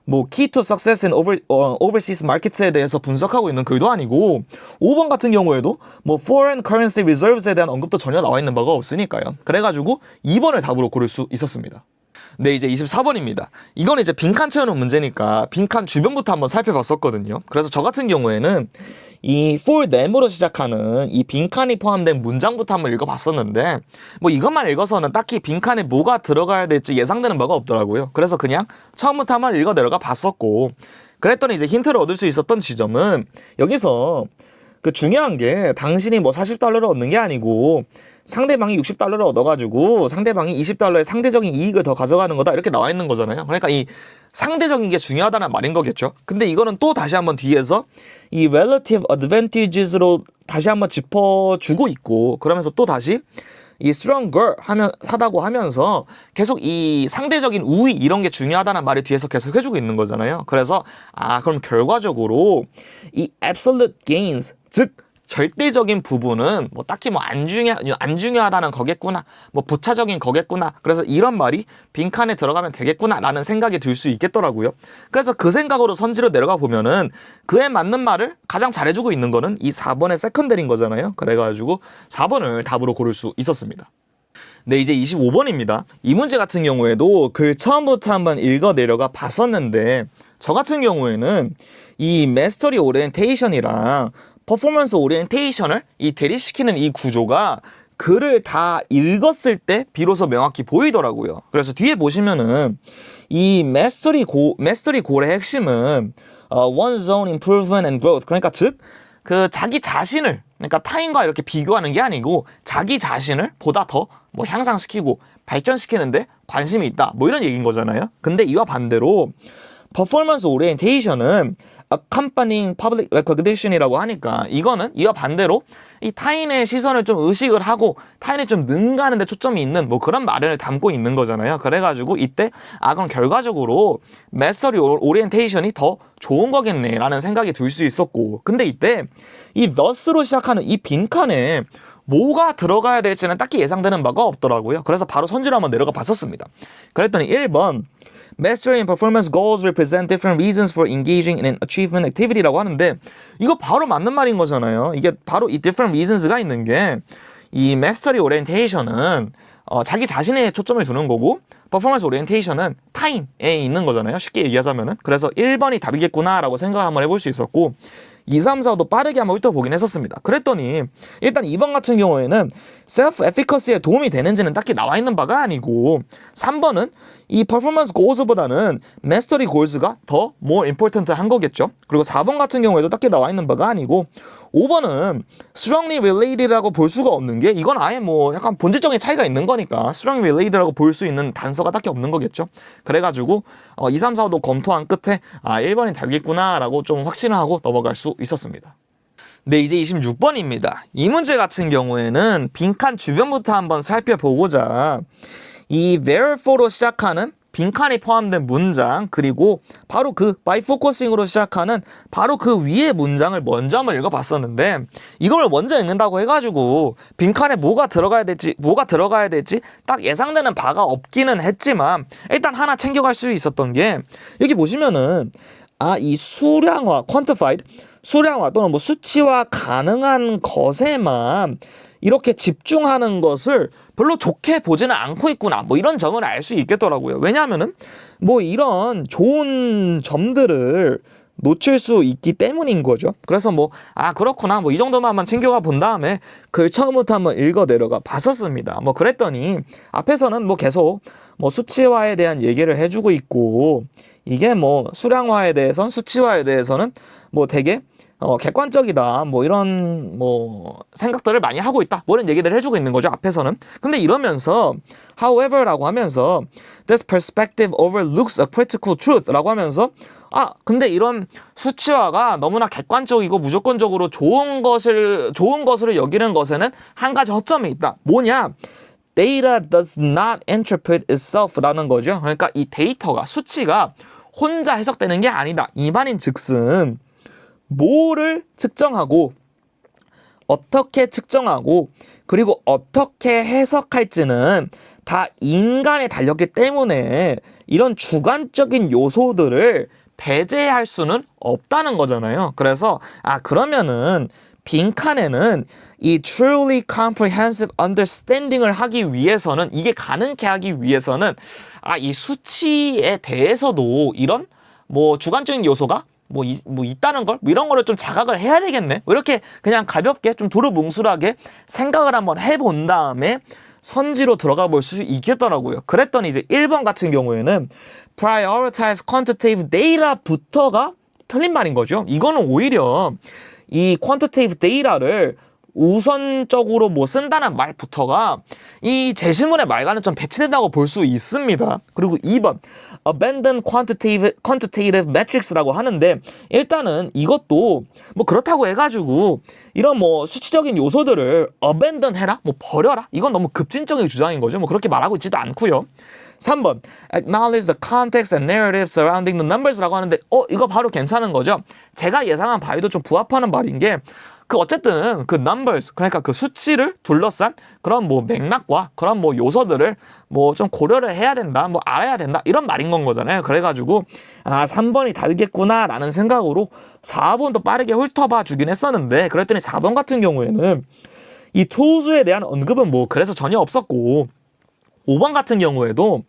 뭐 key to success in overseas markets에 대해서 분석하고 있는 글도 아니고 5번 같은 경우에도 뭐 foreign currency reserves에 대한 언급도 전혀 나와 있는 바가 없으니까요. 그래가지고 2번을 답으로 고를 수 있었습니다. 네, 이제 24번입니다. 이건 이제 빈칸 채우는 문제니까 빈칸 주변부터 한번 살펴봤었거든요. 그래서 저 같은 경우에는 이 for them으로 시작하는 이 빈칸이 포함된 문장부터 한번 읽어봤었는데 뭐 이것만 읽어서는 딱히 빈칸에 뭐가 들어가야 될지 예상되는 바가 없더라고요. 그래서 그냥 처음부터 한번 읽어 내려가 봤었고 그랬더니 이제 힌트를 얻을 수 있었던 지점은 여기서 그 중요한 게 당신이 뭐 40달러를 얻는 게 아니고 상대방이 60달러를 얻어가지고 상대방이 20달러의 상대적인 이익을 더 가져가는 거다 이렇게 나와 있는 거잖아요. 그러니까 이 상대적인 게 중요하다는 말인 거겠죠. 근데 이거는 또 다시 한번 뒤에서 이 relative advantages로 다시 한번 짚어주고 있고 그러면서 또 다시 이 stronger 하다고 하면서 계속 이 상대적인 우위 이런 게 중요하다는 말이 뒤에서 계속 해주고 있는 거잖아요. 그래서 그럼 결과적으로 이 absolute gains 즉 절대적인 부분은 뭐 딱히 뭐 안 중요하다는 거겠구나, 뭐 부차적인 거겠구나. 그래서 이런 말이 빈칸에 들어가면 되겠구나라는 생각이 들 수 있겠더라고요. 그래서 그 생각으로 선지로 내려가 보면은 그에 맞는 말을 가장 잘해주고 있는 거는 이 4번의 세컨더리인 거잖아요. 그래가지고 4번을 답으로 고를 수 있었습니다. 네, 이제 25번입니다. 이 문제 같은 경우에도 그 처음부터 한번 읽어 내려가 봤었는데 저 같은 경우에는 이 마스터리 오리엔테이션이랑 퍼포먼스 오리엔테이션을 이 대립시키는 이 구조가 글을 다 읽었을 때 비로소 명확히 보이더라고요. 그래서 뒤에 보시면은 이 마스터리 골의 핵심은 one zone improvement and growth. 그러니까 즉 그 자기 자신을 그러니까 타인과 이렇게 비교하는 게 아니고 자기 자신을 보다 더 뭐 향상시키고 발전시키는데 관심이 있다. 뭐 이런 얘기인 거잖아요. 근데 이와 반대로 퍼포먼스 오리엔테이션은 accompanying public recognition이라고 하니까 이거는 이와 반대로 이 타인의 시선을 좀 의식을 하고 타인을 좀 능가하는 데 초점이 있는 뭐 그런 말을 담고 있는 거잖아요. 그래가지고 이때 그럼 결과적으로 mastery 오리엔테이션이 더 좋은 거겠네 라는 생각이 들 수 있었고 근데 이때 이 thus로 시작하는 이 빈칸에 뭐가 들어가야 될지는 딱히 예상되는 바가 없더라고요. 그래서 바로 선지로 한번 내려가 봤었습니다. 그랬더니 1번 Mastery and performance goals represent different reasons for engaging in an achievement activity라고 하는데 이거 바로 맞는 말인 거잖아요. 이게 바로 이 different reasons가 있는 게 이 mastery orientation은 자기 자신에 초점을 두는 거고 performance orientation은 타인에 있는 거잖아요. 쉽게 얘기하자면은. 그래서 1번이 답이겠구나라고 생각을 한번 해볼 수 있었고 2, 3, 4도 빠르게 한번 훑어보긴 했었습니다. 그랬더니 일단 2번 같은 경우에는 self-efficacy에 도움이 되는지는 딱히 나와 있는 바가 아니고 3번은 이 performance goals보다는 mastery goals가 더 more important 한 거겠죠. 그리고 4번 같은 경우에도 딱히 나와 있는 바가 아니고 5번은 strongly related라고 볼 수가 없는 게 이건 아예 뭐 약간 본질적인 차이가 있는 거니까 strongly related라고 볼 수 있는 단서가 딱히 없는 거겠죠. 그래가지고 2, 3, 4도 검토한 끝에 1번이 답이겠구나라고 좀 확신을 하고 넘어갈 수 있었습니다. 네, 이제 26번입니다. 이 문제 같은 경우에는 빈칸 주변부터 한번 살펴보고자 이 therefore 시작하는 빈칸이 포함된 문장 그리고 바로 그 by focusing으로 시작하는 바로 그 위의 문장을 먼저 한번 읽어봤었는데 이걸 먼저 읽는다고 해가지고 빈칸에 뭐가 들어가야 될지 딱 예상되는 바가 없기는 했지만 일단 하나 챙겨갈 수 있었던 게 여기 보시면은 이 수량화 quantified 수량화 또는 뭐 수치화 가능한 것에만 이렇게 집중하는 것을 별로 좋게 보지는 않고 있구나. 뭐 이런 점을 알 수 있겠더라고요. 왜냐하면은 뭐 이런 좋은 점들을 놓칠 수 있기 때문인 거죠. 그래서 뭐 그렇구나 뭐 이 정도만 한번 챙겨가 본 다음에 글 처음부터 한번 읽어 내려가 봤었습니다. 뭐 그랬더니 앞에서는 뭐 계속 뭐 수치화에 대한 얘기를 해주고 있고 이게 뭐 수량화에 대해선 수치화에 대해서는 뭐 되게 객관적이다 뭐 이런 뭐 생각들을 많이 하고 있다 뭐 이런 얘기들을 해주고 있는 거죠 앞에서는. 근데 이러면서 however라고 하면서 this perspective overlooks a critical truth라고 하면서 근데 이런 수치화가 너무나 객관적이고 무조건적으로 좋은 것으로 여기는 것에는 한 가지 허점이 있다. 뭐냐? Data does not interpret itself라는 거죠. 그러니까 이 데이터가 수치가 혼자 해석되는 게 아니다. 이 말인 즉슨 뭐를 측정하고 어떻게 측정하고 그리고 어떻게 해석할지는 다 인간에 달렸기 때문에 이런 주관적인 요소들을 배제할 수는 없다는 거잖아요. 그래서 그러면은 빈칸에는 이 truly comprehensive understanding을 하기 위해서는, 이게 가능케 하기 위해서는 이 수치에 대해서도 이런 뭐 주관적인 요소가 뭐 있다는 걸, 이런 거를 좀 자각을 해야 되겠네. 이렇게 그냥 가볍게 좀 두루뭉술하게 생각을 한번 해본 다음에 선지로 들어가 볼 수 있겠더라고요. 그랬더니 이제 1번 같은 경우에는 prioritize quantitative data부터가 틀린 말인 거죠. 이거는 오히려 이 quantitative data를 우선적으로 뭐 쓴다는 말부터가 이 제시문의 말과는 좀 배치된다고 볼 수 있습니다. 그리고 2번 abandon quantitative metrics라고 하는데, 일단은 이것도 뭐 그렇다고 해가지고 이런 뭐 수치적인 요소들을 abandon 해라, 뭐 버려라, 이건 너무 급진적인 주장인 거죠. 뭐 그렇게 말하고 있지도 않고요. 3번 acknowledge the context and narrative surrounding the numbers라고 하는데 이거 바로 괜찮은 거죠. 제가 예상한 바에도 좀 부합하는 말인 게, 어쨌든 그 numbers, 그러니까 그 수치를 둘러싼 그런 뭐 맥락과 그런 뭐 요소들을 뭐 좀 고려를 해야 된다, 뭐 알아야 된다, 이런 말인 건 거잖아요. 그래가지고 3번이 답이겠구나 라는 생각으로 4번도 빠르게 훑어봐 주긴 했었는데, 그랬더니 4번 같은 경우에는 이 tools에 대한 언급은 뭐 그래서 전혀 없었고, 5번 같은 경우에도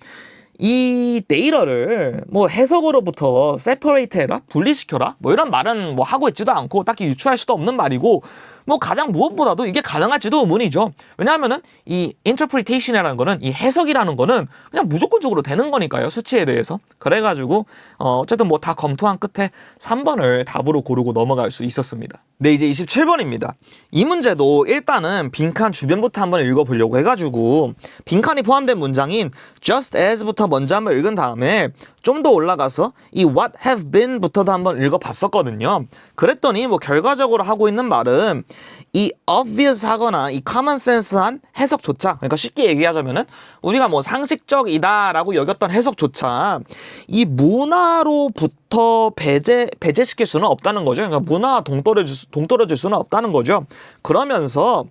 이 데이터를 뭐 해석으로부터 separate 해라, 분리시켜라, 뭐 이런 말은 뭐 하고 있지도 않고 딱히 유추할 수도 없는 말이고, 뭐 가장 무엇보다도 이게 가능할지도 의문이죠. 왜냐하면은 이 interpretation이라는 거는, 이 해석이라는 거는 그냥 무조건적으로 되는 거니까요, 수치에 대해서. 그래가지고 어쨌든 뭐 다 검토한 끝에 3번을 답으로 고르고 넘어갈 수 있었습니다. 네, 이제 27번입니다. 이 문제도 일단은 빈칸 주변부터 한번 읽어보려고 해가지고, 빈칸이 포함된 문장인 just as부터 먼저 한번 읽은 다음에 좀 더 올라가서 이 what have been부터도 한번 읽어봤었거든요. 그랬더니 뭐 결과적으로 하고 있는 말은 이 obvious 하거나 이 common sense한 해석조차, 그러니까 쉽게 얘기하자면은 우리가 뭐 상식적이다라고 여겼던 해석조차 이 문화로부터 배제시킬 수는 없다는 거죠. 그러니까 문화와 동떨어질 수는 없다는 거죠. 그러면서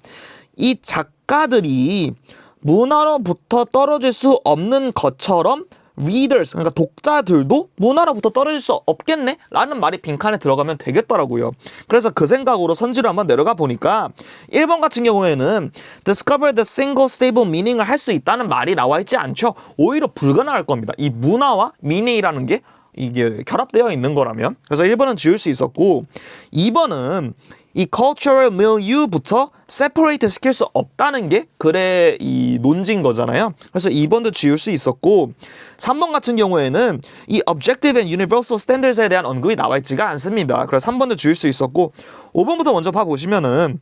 이 작가들이 문화로부터 떨어질 수 없는 것처럼 readers, 그러니까 독자들도 문화로부터 떨어질 수 없겠네? 라는 말이 빈칸에 들어가면 되겠더라고요. 그래서 그 생각으로 선지를 한번 내려가 보니까 1번 같은 경우에는 discover the single stable meaning을 할 수 있다는 말이 나와 있지 않죠. 오히려 불가능할 겁니다. 이 문화와 meaning이라는 게 이게 결합되어 있는 거라면. 그래서 1번은 지울 수 있었고, 2번은 이 cultural milieu부터 separate 시킬 수 없다는 게 그래 이 논지인 거잖아요. 그래서 2번도 지울 수 있었고, 3번 같은 경우에는 이 objective and universal standards에 대한 언급이 나와 있지가 않습니다. 그래서 3번도 지울 수 있었고, 5번부터 먼저 봐보시면은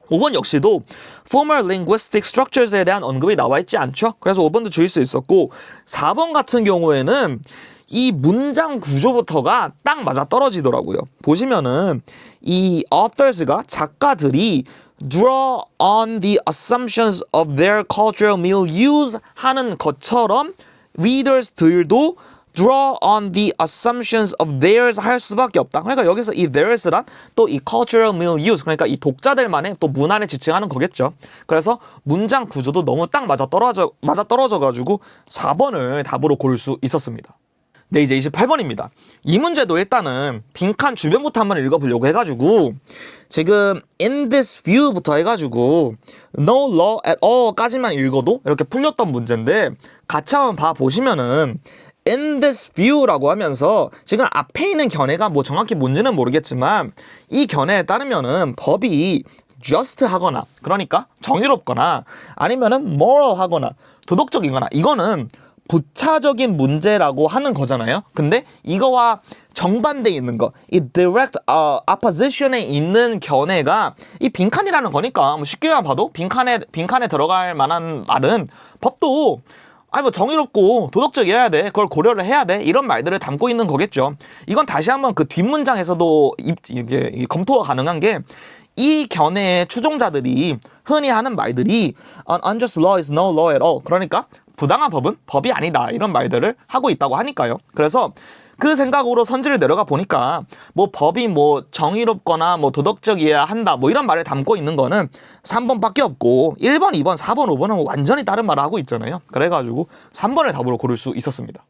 5번 역시도 formal linguistic structures에 대한 언급이 나와 있지 않죠. 그래서 5번도 지울 수 있었고, 4번 같은 경우에는 이 문장 구조부터가 딱 맞아 떨어지더라고요. 보시면은 이 authors가, 작가들이 draw on the assumptions of their cultural milieus 하는 것처럼 readers들도 draw on the assumptions of theirs 할 수밖에 없다. 그러니까 여기서 이 theirs란 또 이 cultural milieus, 그러니까 이 독자들만의 또 문화를 지칭하는 거겠죠. 그래서 문장 구조도 너무 딱 맞아 떨어져가지고 4번을 답으로 고를 수 있었습니다. 네, 이제 28번입니다. 이 문제도 일단은 빈칸 주변부터 한번 읽어보려고 해가지고, 지금 in this view부터 해가지고 no law at all 까지만 읽어도 이렇게 풀렸던 문제인데, 같이 한번 봐보시면은 in this view라고 하면서 지금 앞에 있는 견해가 뭐 정확히 뭔지는 모르겠지만, 이 견해에 따르면은 법이 just 하거나, 그러니까 정의롭거나, 아니면은 moral 하거나 도덕적이거나, 이거는 부차적인 문제라고 하는 거잖아요. 근데 이거와 정반대에 있는 거, 이 direct opposition에 있는 견해가 이 빈칸이라는 거니까, 뭐 쉽게만 봐도 빈칸에 들어갈 만한 말은 법도 뭐 정의롭고 도덕적이어야 돼, 그걸 고려를 해야 돼, 이런 말들을 담고 있는 거겠죠. 이건 다시 한번 그 뒷문장에서도 이게 검토가 가능한 게, 이 견해의 추종자들이 흔히 하는 말들이 An unjust law is no law at all, 그러니까 부당한 법은 법이 아니다, 이런 말들을 하고 있다고 하니까요. 그래서 그 생각으로 선지를 내려가 보니까 뭐 법이 뭐 정의롭거나 뭐 도덕적이어야 한다 뭐 이런 말을 담고 있는 거는 3번밖에 없고 1번, 2번, 4번, 5번은 완전히 다른 말을 하고 있잖아요. 그래가지고 3번을 답으로 고를 수 있었습니다.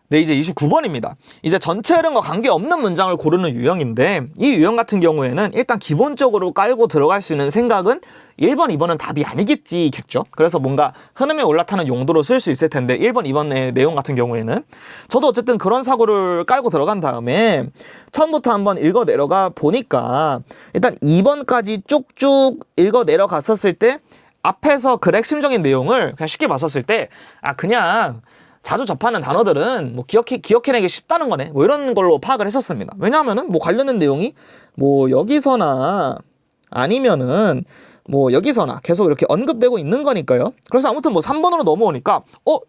네, 이제 29번입니다. 이제 전체 흐름과 관계없는 문장을 고르는 유형인데 이 유형 같은 경우에는 일단 기본적으로 깔고 들어갈 수 있는 생각은 1번, 2번은 답이 아니겠지겠죠. 그래서 뭔가 흐름에 올라타는 용도로 쓸 수 있을 텐데 1번, 2번의 내용 같은 경우에는 저도 어쨌든 그런 사고를 깔고 들어간 다음에 처음부터 한번 읽어 내려가 보니까 일단 2번까지 쭉쭉 읽어 내려갔었을 때 앞에서 그 핵심적인 내용을 그냥 쉽게 봤었을 때 그냥 자주 접하는 단어들은 뭐 기억해내기 쉽다는 거네. 뭐 이런 걸로 파악을 했었습니다. 왜냐하면은 뭐 관련된 내용이 뭐 여기서나 아니면은 뭐 여기서나 계속 이렇게 언급되고 있는 거니까요. 그래서 아무튼 뭐 3번으로 넘어오니까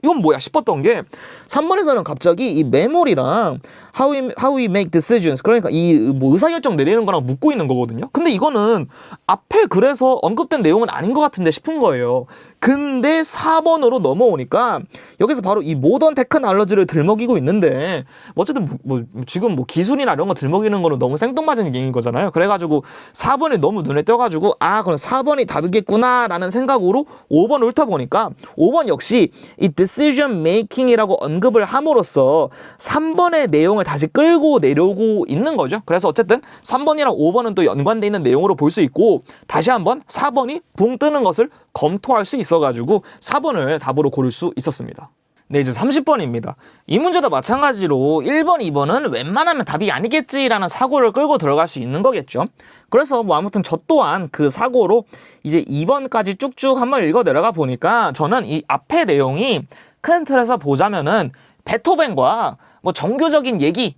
이건 뭐야 싶었던 게 3번에서는 갑자기 이 메모리랑 how we make decisions 그러니까 이 뭐 의사결정 내리는 거랑 묶고 있는 거거든요. 근데 이거는 앞에 그래서 언급된 내용은 아닌 것 같은데 싶은 거예요. 근데 4번으로 넘어오니까 여기서 바로 이 모던 테크놀로지를 들먹이고 있는데 어쨌든 뭐 지금 뭐 기술이나 이런 거 들먹이는 거는 너무 생뚱맞은 얘기인 거잖아요. 그래가지고 4번이 너무 눈에 띄어가지고 그럼 4번이 답이겠구나 라는 생각으로 5번을 훑어보니까 5번 역시 이 decision making이라고 언급을 함으로써 3번의 내용을 다시 끌고 내려오고 있는 거죠. 그래서 어쨌든 3번이랑 5번은 또 연관되어 있는 내용으로 볼 수 있고 다시 한번 4번이 붕 뜨는 것을 검토할 수 있어가지고 4번을 답으로 고를 수 있었습니다. 네, 이제 30번입니다. 이 문제도 마찬가지로 1번, 2번은 웬만하면 답이 아니겠지라는 사고를 끌고 들어갈 수 있는 거겠죠. 그래서 뭐 아무튼 저 또한 그 사고로 이제 2번까지 쭉쭉 한번 읽어 내려가 보니까 저는 이 앞에 내용이 큰 틀에서 보자면은 베토벤과 뭐 종교적인 얘기,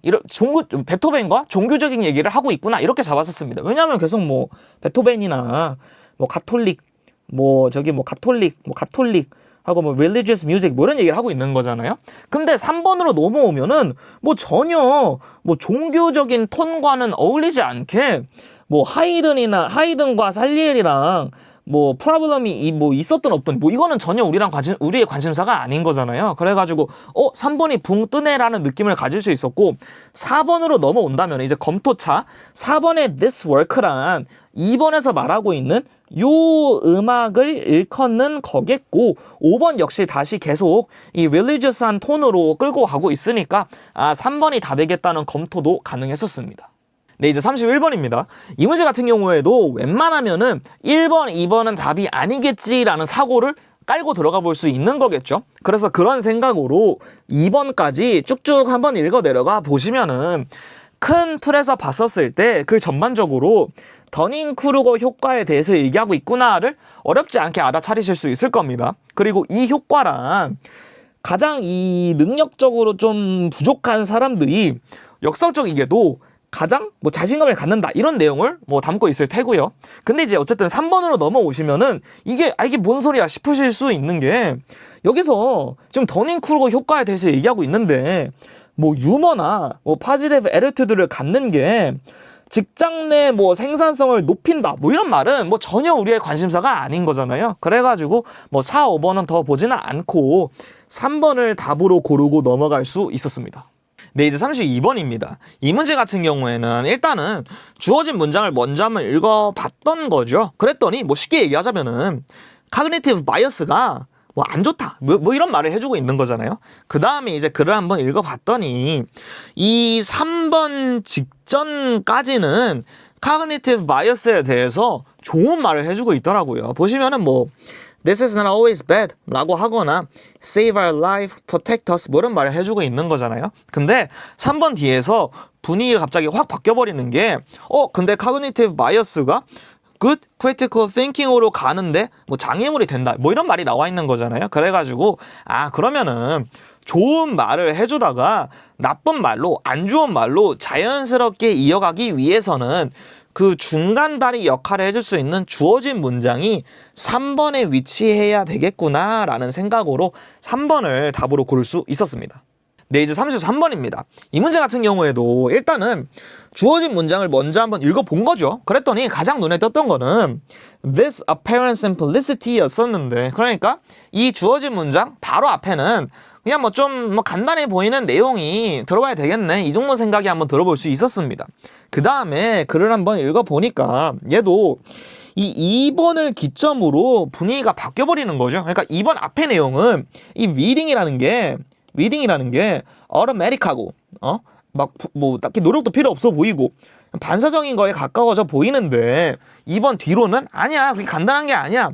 베토벤과 종교적인 얘기를 하고 있구나 이렇게 잡았었습니다. 왜냐하면 계속 뭐 베토벤이나 뭐 가톨릭 하고 뭐 religious music 뭐 이런 얘기를 하고 있는 거잖아요. 근데 3번으로 넘어오면은 뭐 전혀 뭐 종교적인 톤과는 어울리지 않게 뭐 하이든과 살리엘이랑 뭐 프로블럼이 뭐 있었던 없던 뭐 이거는 전혀 우리의 관심사가 아닌 거잖아요. 그래가지고 3번이 붕 뜨네라는 느낌을 가질 수 있었고 4번으로 넘어온다면 이제 검토차 4번의 this work란 2번에서 말하고 있는 요 음악을 일컫는 거겠고 5번 역시 다시 계속 이 religious한 톤으로 끌고 가고 있으니까 3번이 답이겠다는 검토도 가능했었습니다. 네, 이제 31번입니다. 이 문제 같은 경우에도 웬만하면은 1번, 2번은 답이 아니겠지라는 사고를 깔고 들어가 볼 수 있는 거겠죠. 그래서 그런 생각으로 2번까지 쭉쭉 한번 읽어 내려가 보시면은 큰 틀에서 봤었을 때 그 전반적으로 더닝크루거 효과에 대해서 얘기하고 있구나를 어렵지 않게 알아차리실 수 있을 겁니다. 그리고 이 효과랑 가장 이 능력적으로 좀 부족한 사람들이 역설적이게도 가장 뭐 자신감을 갖는다 이런 내용을 뭐 담고 있을 테고요. 근데 이제 어쨌든 3번으로 넘어오시면은 이게 뭔 소리야 싶으실 수 있는 게 여기서 지금 더닝크루거 효과에 대해서 얘기하고 있는데 뭐 유머나 뭐 파지티브 애티튜드를 갖는 게 직장 내 뭐 생산성을 높인다 뭐 이런 말은 뭐 전혀 우리의 관심사가 아닌 거잖아요. 그래가지고 뭐 4, 5번은 더 보지는 않고 3번을 답으로 고르고 넘어갈 수 있었습니다. 네, 이제 32번입니다. 이 문제 같은 경우에는 일단은 주어진 문장을 먼저 한번 읽어봤던 거죠. 그랬더니 뭐 쉽게 얘기하자면은 cognitive bias가 뭐 안 좋다 뭐 이런 말을 해주고 있는 거잖아요. 그 다음에 이제 글을 한번 읽어봤더니 이 3번 직전까지는 cognitive bias에 대해서 좋은 말을 해주고 있더라고요. 보시면은 뭐 This is not always bad 라고 하거나 Save our life, protect us 뭐 이런 말을 해주고 있는 거잖아요. 근데 3번 뒤에서 분위기가 갑자기 확 바뀌어버리는 게 근데 cognitive bias가 good critical thinking으로 가는데 뭐 장애물이 된다 뭐 이런 말이 나와 있는 거잖아요. 그래가지고 그러면은 좋은 말을 해주다가 나쁜 말로 안 좋은 말로 자연스럽게 이어가기 위해서는 그 중간 다리 역할을 해줄 수 있는 주어진 문장이 3번에 위치해야 되겠구나 라는 생각으로 3번을 답으로 고를 수 있었습니다. 네, 이제 33번입니다. 이 문제 같은 경우에도 일단은 주어진 문장을 먼저 한번 읽어본 거죠. 그랬더니 가장 눈에 띄었던 거는 this apparent simplicity였었는데 그러니까 이 주어진 문장 바로 앞에는 그냥 뭐 좀 뭐 간단해 보이는 내용이 들어봐야 되겠네, 이 정도 생각이 한번 들어볼 수 있었습니다. 그 다음에 글을 한번 읽어보니까 얘도 이 2번을 기점으로 분위기가 바뀌어버리는 거죠. 그러니까 2번 앞의 내용은 이 리딩이라는 게 어automatic하고 막 뭐 딱히 노력도 필요 없어 보이고 반사적인 거에 가까워져 보이는데 2번 뒤로는 아니야, 그게 간단한 게 아니야.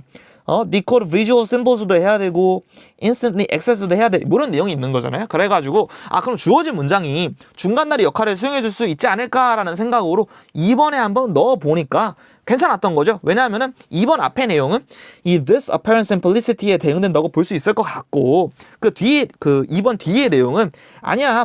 decode visual symbols도 해야 되고 instantly access도 해야 돼, 뭐 이런 내용이 있는 거잖아요. 그래가지고 그럼 주어진 문장이 중간다리 역할을 수행해 줄 수 있지 않을까라는 생각으로 2번에 한번 넣어보니까 괜찮았던 거죠. 왜냐하면은 2번 앞의 내용은 이 this apparent simplicity에 대응된다고 볼 수 있을 것 같고, 그 2번 뒤의 내용은 아니야,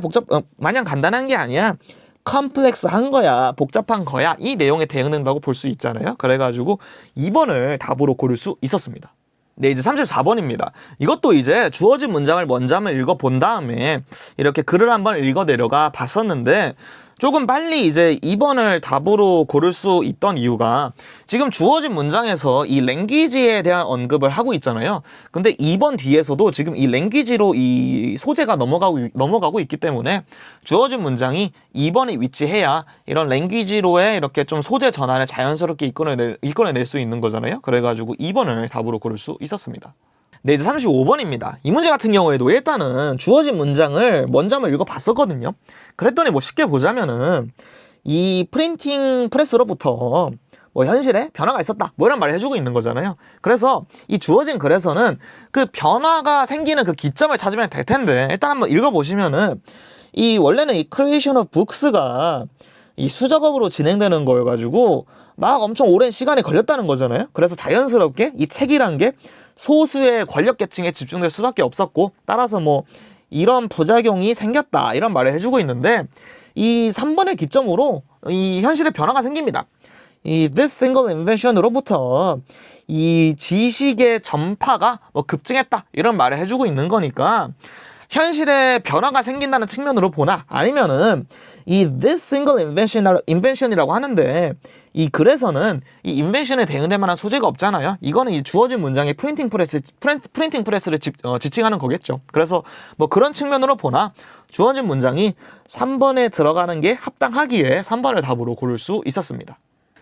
마냥 간단한 게 아니야, 컴플렉스한 거야, 복잡한 거야, 이 내용에 대응된다고 볼 수 있잖아요. 그래가지고 2번을 답으로 고를 수 있었습니다. 네, 이제 34번입니다. 이것도 이제 주어진 문장을 먼저 한번 읽어본 다음에 이렇게 글을 한번 읽어 내려가 봤었는데, 조금 빨리 이제 2번을 답으로 고를 수 있던 이유가 지금 주어진 문장에서 이 랭귀지에 대한 언급을 하고 있잖아요. 근데 2번 뒤에서도 지금 이 랭귀지로 이 소재가 넘어가고 있기 때문에 주어진 문장이 2번에 위치해야 이런 랭귀지로의 이렇게 좀 소재 전환을 자연스럽게 이끌어낼 수 있는 거잖아요. 그래가지고 2번을 답으로 고를 수 있었습니다. 네, 이제 35번입니다. 이 문제 같은 경우에도 일단은 주어진 문장을 먼저 한번 읽어봤었거든요. 그랬더니 뭐 쉽게 보자면은 이 프린팅 프레스로부터 뭐 현실에 변화가 있었다, 뭐 이런 말을 해주고 있는 거잖아요. 그래서 이 주어진 글에서는 그 변화가 생기는 그 기점을 찾으면 될 텐데, 일단 한번 읽어보시면은 이 원래는 이 creation of books가 이 수작업으로 진행되는 거여가지고 막 엄청 오랜 시간이 걸렸다는 거잖아요. 그래서 자연스럽게 이 책이란 게 소수의 권력계층에 집중될 수밖에 없었고, 따라서 뭐 이런 부작용이 생겼다, 이런 말을 해주고 있는데, 이 3번의 기점으로 이 현실의 변화가 생깁니다. 이 this single invention으로부터 이 지식의 전파가 뭐 급증했다, 이런 말을 해주고 있는 거니까 현실에 변화가 생긴다는 측면으로 보나, 아니면은 이 this single invention이라고 하는데 이 글에서는 이 invention에 대응될 만한 소재가 없잖아요. 이거는 이 주어진 문장의 프린팅 프레스를 지칭하는 거겠죠. 그래서 뭐 그런 측면으로 보나 주어진 문장이 3번에 들어가는 게 합당하기에 3번을 답으로 고를 수 있었습니다.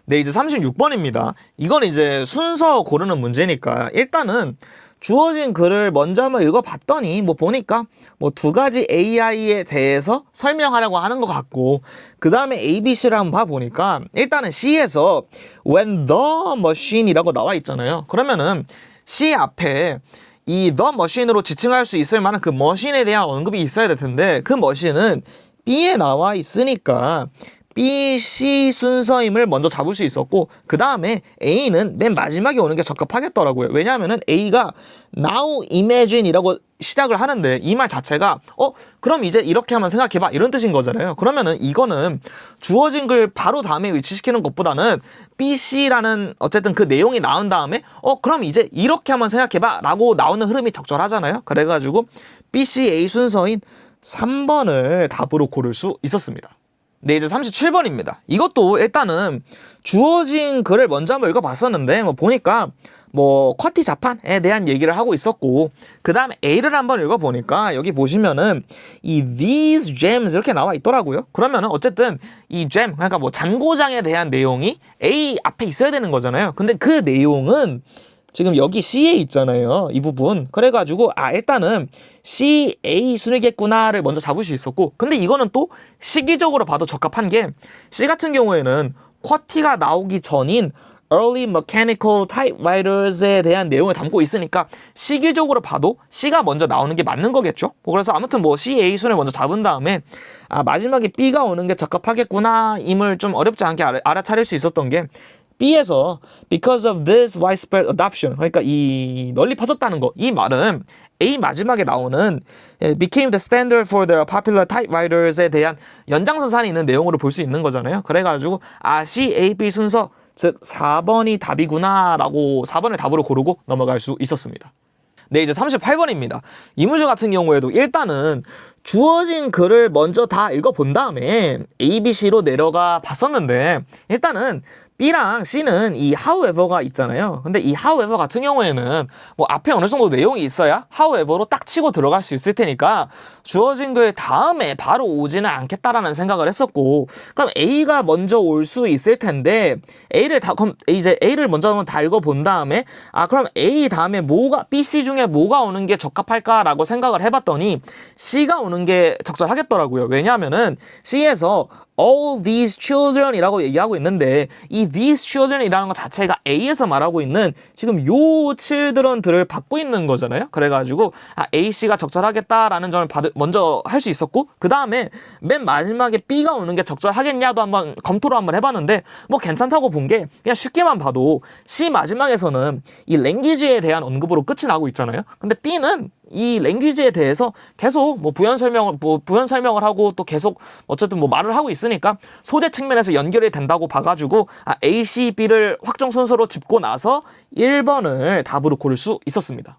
네, 이제 36번입니다. 이건 이제 순서 고르는 문제니까 일단은 주어진 글을 먼저 한번 읽어봤더니 뭐 보니까 뭐 두 가지 AI에 대해서 설명하려고 하는 것 같고, 그 다음에 ABC를 한번 봐보니까 일단은 C에서 when the machine이라고 나와 있잖아요. 그러면은 C 앞에 이 the machine으로 지칭할 수 있을 만한 그 머신에 대한 언급이 있어야 될 텐데, 그 머신은 B에 나와 있으니까 B, C 순서임을 먼저 잡을 수 있었고, 그 다음에 A는 맨 마지막에 오는 게 적합하겠더라고요. 왜냐하면은 A가 now imagine이라고 시작을 하는데 이 말 자체가 그럼 이제 이렇게 한번 생각해봐, 이런 뜻인 거잖아요. 그러면은 이거는 주어진 글 바로 다음에 위치시키는 것보다는 B, C라는 어쨌든 그 내용이 나온 다음에 그럼 이제 이렇게 한번 생각해봐 라고 나오는 흐름이 적절하잖아요. 그래가지고 B, C, A 순서인 3번을 답으로 고를 수 있었습니다. 네, 이제 37번입니다. 이것도 일단은 주어진 글을 먼저 한번 읽어봤었는데 뭐 보니까 뭐 쿼티 자판에 대한 얘기를 하고 있었고, 그 다음에 A를 한번 읽어보니까 여기 보시면은 이 these gems 이렇게 나와 있더라고요. 그러면은 어쨌든 이 gem, 그러니까 뭐 잔고장에 대한 내용이 A 앞에 있어야 되는 거잖아요. 근데 그 내용은 지금 여기 C에 있잖아요, 이 부분. 그래가지고 일단은 C, A 순이겠구나를 먼저 잡을 수 있었고, 근데 이거는 또 시기적으로 봐도 적합한 게 C 같은 경우에는 쿼티가 나오기 전인 Early Mechanical Typewriters에 대한 내용을 담고 있으니까 시기적으로 봐도 C가 먼저 나오는 게 맞는 거겠죠. 그래서 아무튼 뭐 C, A 순을 먼저 잡은 다음에 마지막에 B가 오는 게 적합하겠구나 임을 좀 어렵지 않게 알아차릴 수 있었던 게 B에서 because of this widespread adoption, 그러니까 이 널리 퍼졌다는 거, 이 말은 A 마지막에 나오는 became the standard for the popular typewriters에 대한 연장선상에 있는 내용으로 볼 수 있는 거잖아요. 그래가지고 C, A, B 순서, 즉 4번이 답이구나 라고 4번을 답으로 고르고 넘어갈 수 있었습니다. 네, 이제 38번입니다. 이 문제 같은 경우에도 일단은 주어진 글을 먼저 다 읽어본 다음에 A, B, C로 내려가 봤었는데, 일단은 B랑 C는 이 however가 있잖아요. 근데 이 however 같은 경우에는 뭐 앞에 어느 정도 내용이 있어야 however로 딱 치고 들어갈 수 있을 테니까 주어진 글 다음에 바로 오지는 않겠다라는 생각을 했었고, 그럼 A가 먼저 올 수 있을 텐데 그럼 이제 A를 먼저 한번 다 읽어본 다음에 그럼 A 다음에 뭐가 B, C 중에 뭐가 오는 게 적합할까라고 생각을 해봤더니 C가 오는 게 적절하겠더라고요. 왜냐하면은 C에서 all these children이라고 얘기하고 있는데 이 these children이라는 것 자체가 A에서 말하고 있는 지금 요 children들을 받고 있는 거잖아요. 그래가지고 A, C가 적절하겠다라는 점을 먼저 할 수 있었고, 그 다음에 맨 마지막에 B가 오는 게 적절하겠냐도 한번 검토를 한번 해봤는데 뭐 괜찮다고 본 게, 그냥 쉽게만 봐도 C 마지막에서는 이 랭귀지에 대한 언급으로 끝이 나고 있잖아요. 근데 B는 이 랭귀지에 대해서 계속 뭐 부연 설명을 하고 또 계속 어쨌든 뭐 말을 하고 있으니까 소재 측면에서 연결이 된다고 봐가지고 A, C, B를 확정 순서로 짚고 나서 1번을 답으로 고를 수 있었습니다.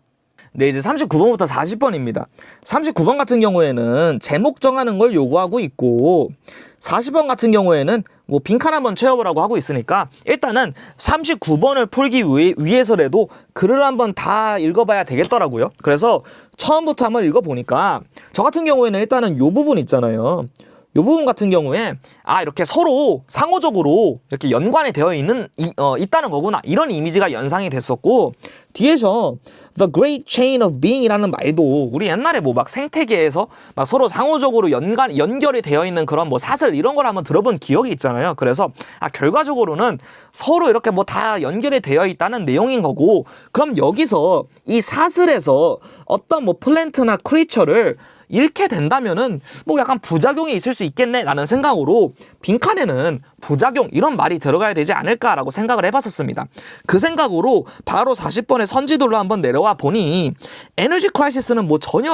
네, 이제 39번부터 40번입니다. 39번 같은 경우에는 제목 정하는 걸 요구하고 있고, 40번 같은 경우에는 뭐 빈칸 한번 채워보라고 하고 있으니까 일단은 39번을 풀기 위해서라도 글을 한번 다 읽어봐야 되겠더라고요. 그래서 처음부터 한번 읽어보니까 저 같은 경우에는 일단은 요 부분 있잖아요. 요 부분 같은 경우에 이렇게 서로 상호적으로 이렇게 연관이 되어 있다는 거구나, 이런 이미지가 연상이 됐었고, 뒤에서 The Great Chain of Being이라는 말도 우리 옛날에 뭐 막 생태계에서 막 서로 상호적으로 연결이 되어 있는 그런 뭐 사슬 이런 걸 한번 들어본 기억이 있잖아요. 그래서 결과적으로는 서로 이렇게 뭐 다 연결이 되어 있다는 내용인 거고, 그럼 여기서 이 사슬에서 어떤 뭐 플랜트나 크리처를 잃게 된다면은 뭐 약간 부작용이 있을 수 있겠네라는 생각으로 빈칸에는 부작용 이런 말이 들어가야 되지 않을까라고 생각을 해봤었습니다. 그 생각으로 바로 40번의 선지도로 한번 내려와 보니 에너지 크라이시스는 뭐 전혀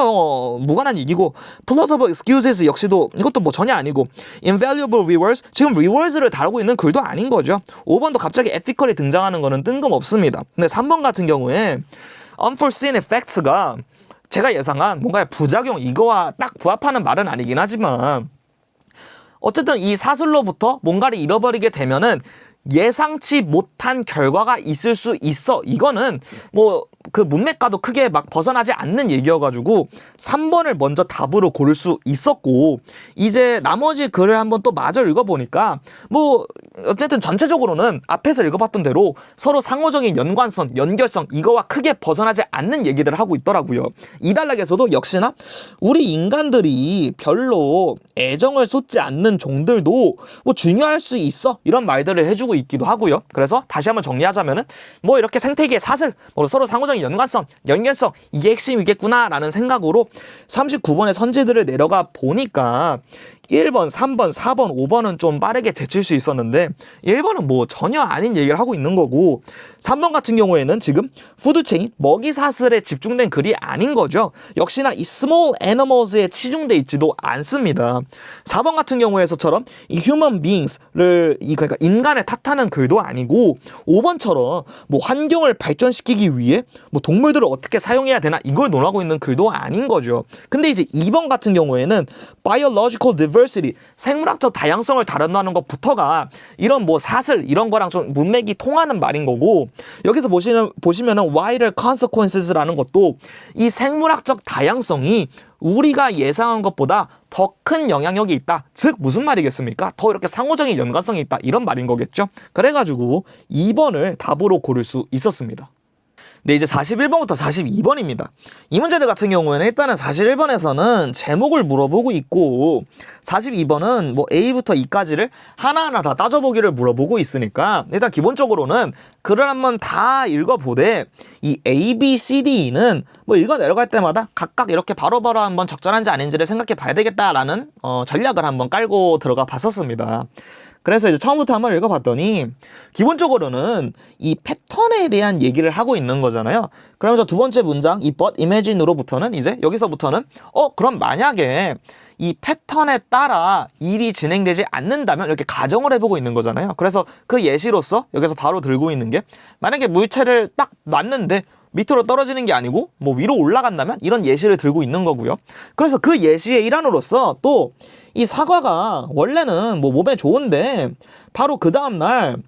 무관한 얘기고, 플러서블 excuses 역시도 이것도 뭐 전혀 아니고, invaluable rewards 지금 rewards를 다루고 있는 글도 아닌 거죠. 5번도 갑자기 ethical이 등장하는 거는 뜬금없습니다. 근데 3번 같은 경우에 unforeseen effects가 제가 예상한 뭔가의 부작용 이거와 딱 부합하는 말은 아니긴 하지만, 어쨌든 이 사슬로부터 뭔가를 잃어버리게 되면은 예상치 못한 결과가 있을 수 있어. 이거는 뭐 그 문맥과도 크게 막 벗어나지 않는 얘기여가지고 3번을 먼저 답으로 고를 수 있었고, 이제 나머지 글을 한번 또 마저 읽어보니까 뭐 어쨌든 전체적으로는 앞에서 읽어봤던 대로 서로 상호적인 연관성, 연결성 이거와 크게 벗어나지 않는 얘기들을 하고 있더라고요. 이 단락에서도 역시나 우리 인간들이 별로 애정을 쏟지 않는 종들도 뭐 중요할 수 있어, 이런 말들을 해주고 있기도 하고요. 그래서 다시 한번 정리하자면은 뭐 이렇게 생태계의 사슬, 뭐 서로 상호적인 연관성, 연결성 이게 핵심이겠구나라는 생각으로 39번의 선지들을 내려가 보니까 1번, 3번, 4번, 5번은 좀 빠르게 제칠 수 있었는데 1번은 뭐 전혀 아닌 얘기를 하고 있는 거고, 3번 같은 경우에는 지금 푸드체인, 먹이 사슬에 집중된 글이 아닌 거죠. 역시나 이 small animals에 치중돼 있지도 않습니다. 4번 같은 경우에서처럼 이 human beings를 그러니까 인간을 탓하는 글도 아니고, 5번처럼 뭐 환경을 발전시키기 위해 뭐 동물들을 어떻게 사용해야 되나 이걸 논하고 있는 글도 아닌 거죠. 근데 이제 2번 같은 경우에는 biological diversity, 생물학적 다양성을 다룬다는 것부터가 이런 뭐 사슬 이런 거랑 좀 문맥이 통하는 말인 거고, 여기서 보시면은 wider consequences라는 것도 이 생물학적 다양성이 우리가 예상한 것보다 더 큰 영향력이 있다. 즉 무슨 말이겠습니까? 더 이렇게 상호적인 연관성이 있다, 이런 말인 거겠죠. 그래가지고 2번을 답으로 고를 수 있었습니다. 네, 이제 41번부터 42번입니다. 이 문제들 같은 경우에는 일단은 41번에서는 제목을 물어보고 있고, 42번은 뭐 A부터 E까지를 하나하나 다 따져보기를 물어보고 있으니까 일단 기본적으로는 글을 한번 다 읽어보되 이 A, B, C, D는 뭐 읽어 내려갈 때마다 각각 이렇게 바로바로 한번 적절한지 아닌지를 생각해 봐야 되겠다라는 전략을 한번 깔고 들어가 봤었습니다. 그래서 이제 처음부터 한번 읽어봤더니 기본적으로는 이 패턴에 대한 얘기를 하고 있는 거잖아요. 그러면서 두 번째 문장 이 but imagine으로부터는 이제 여기서부터는 그럼 만약에 이 패턴에 따라 일이 진행되지 않는다면 이렇게 가정을 해보고 있는 거잖아요. 그래서 그 예시로서 여기서 바로 들고 있는 게, 만약에 물체를 딱 놨는데 밑으로 떨어지는 게 아니고 뭐 위로 올라간다면, 이런 예시를 들고 있는 거고요. 그래서 그 예시의 일환으로서 또 이 사과가 원래는 뭐 몸에 좋은데 바로 그 다음날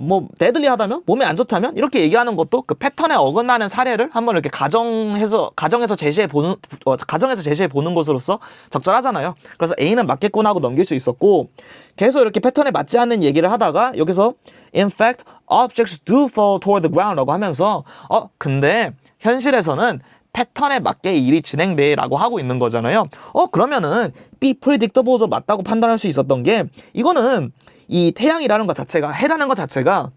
뭐 데들리하다면, 몸에 안 좋다면 이렇게 얘기하는 것도 그 패턴에 어긋나는 사례를 한번 이렇게 가정해서 제시해 보는 것으로서 적절하잖아요. 그래서 A는 맞겠구나 하고 넘길 수 있었고, 계속 이렇게 패턴에 맞지 않는 얘기를 하다가 여기서 in fact objects do fall toward the ground라고 하면서 근데 현실에서는 패턴에 맞게 일이 진행돼 라고 하고 있는 거잖아요. 그러면은 be predictable도 맞다고 판단할 수 있었던 게, 이거는 이 태양이라는 것 자체가, 해라는 것 자체가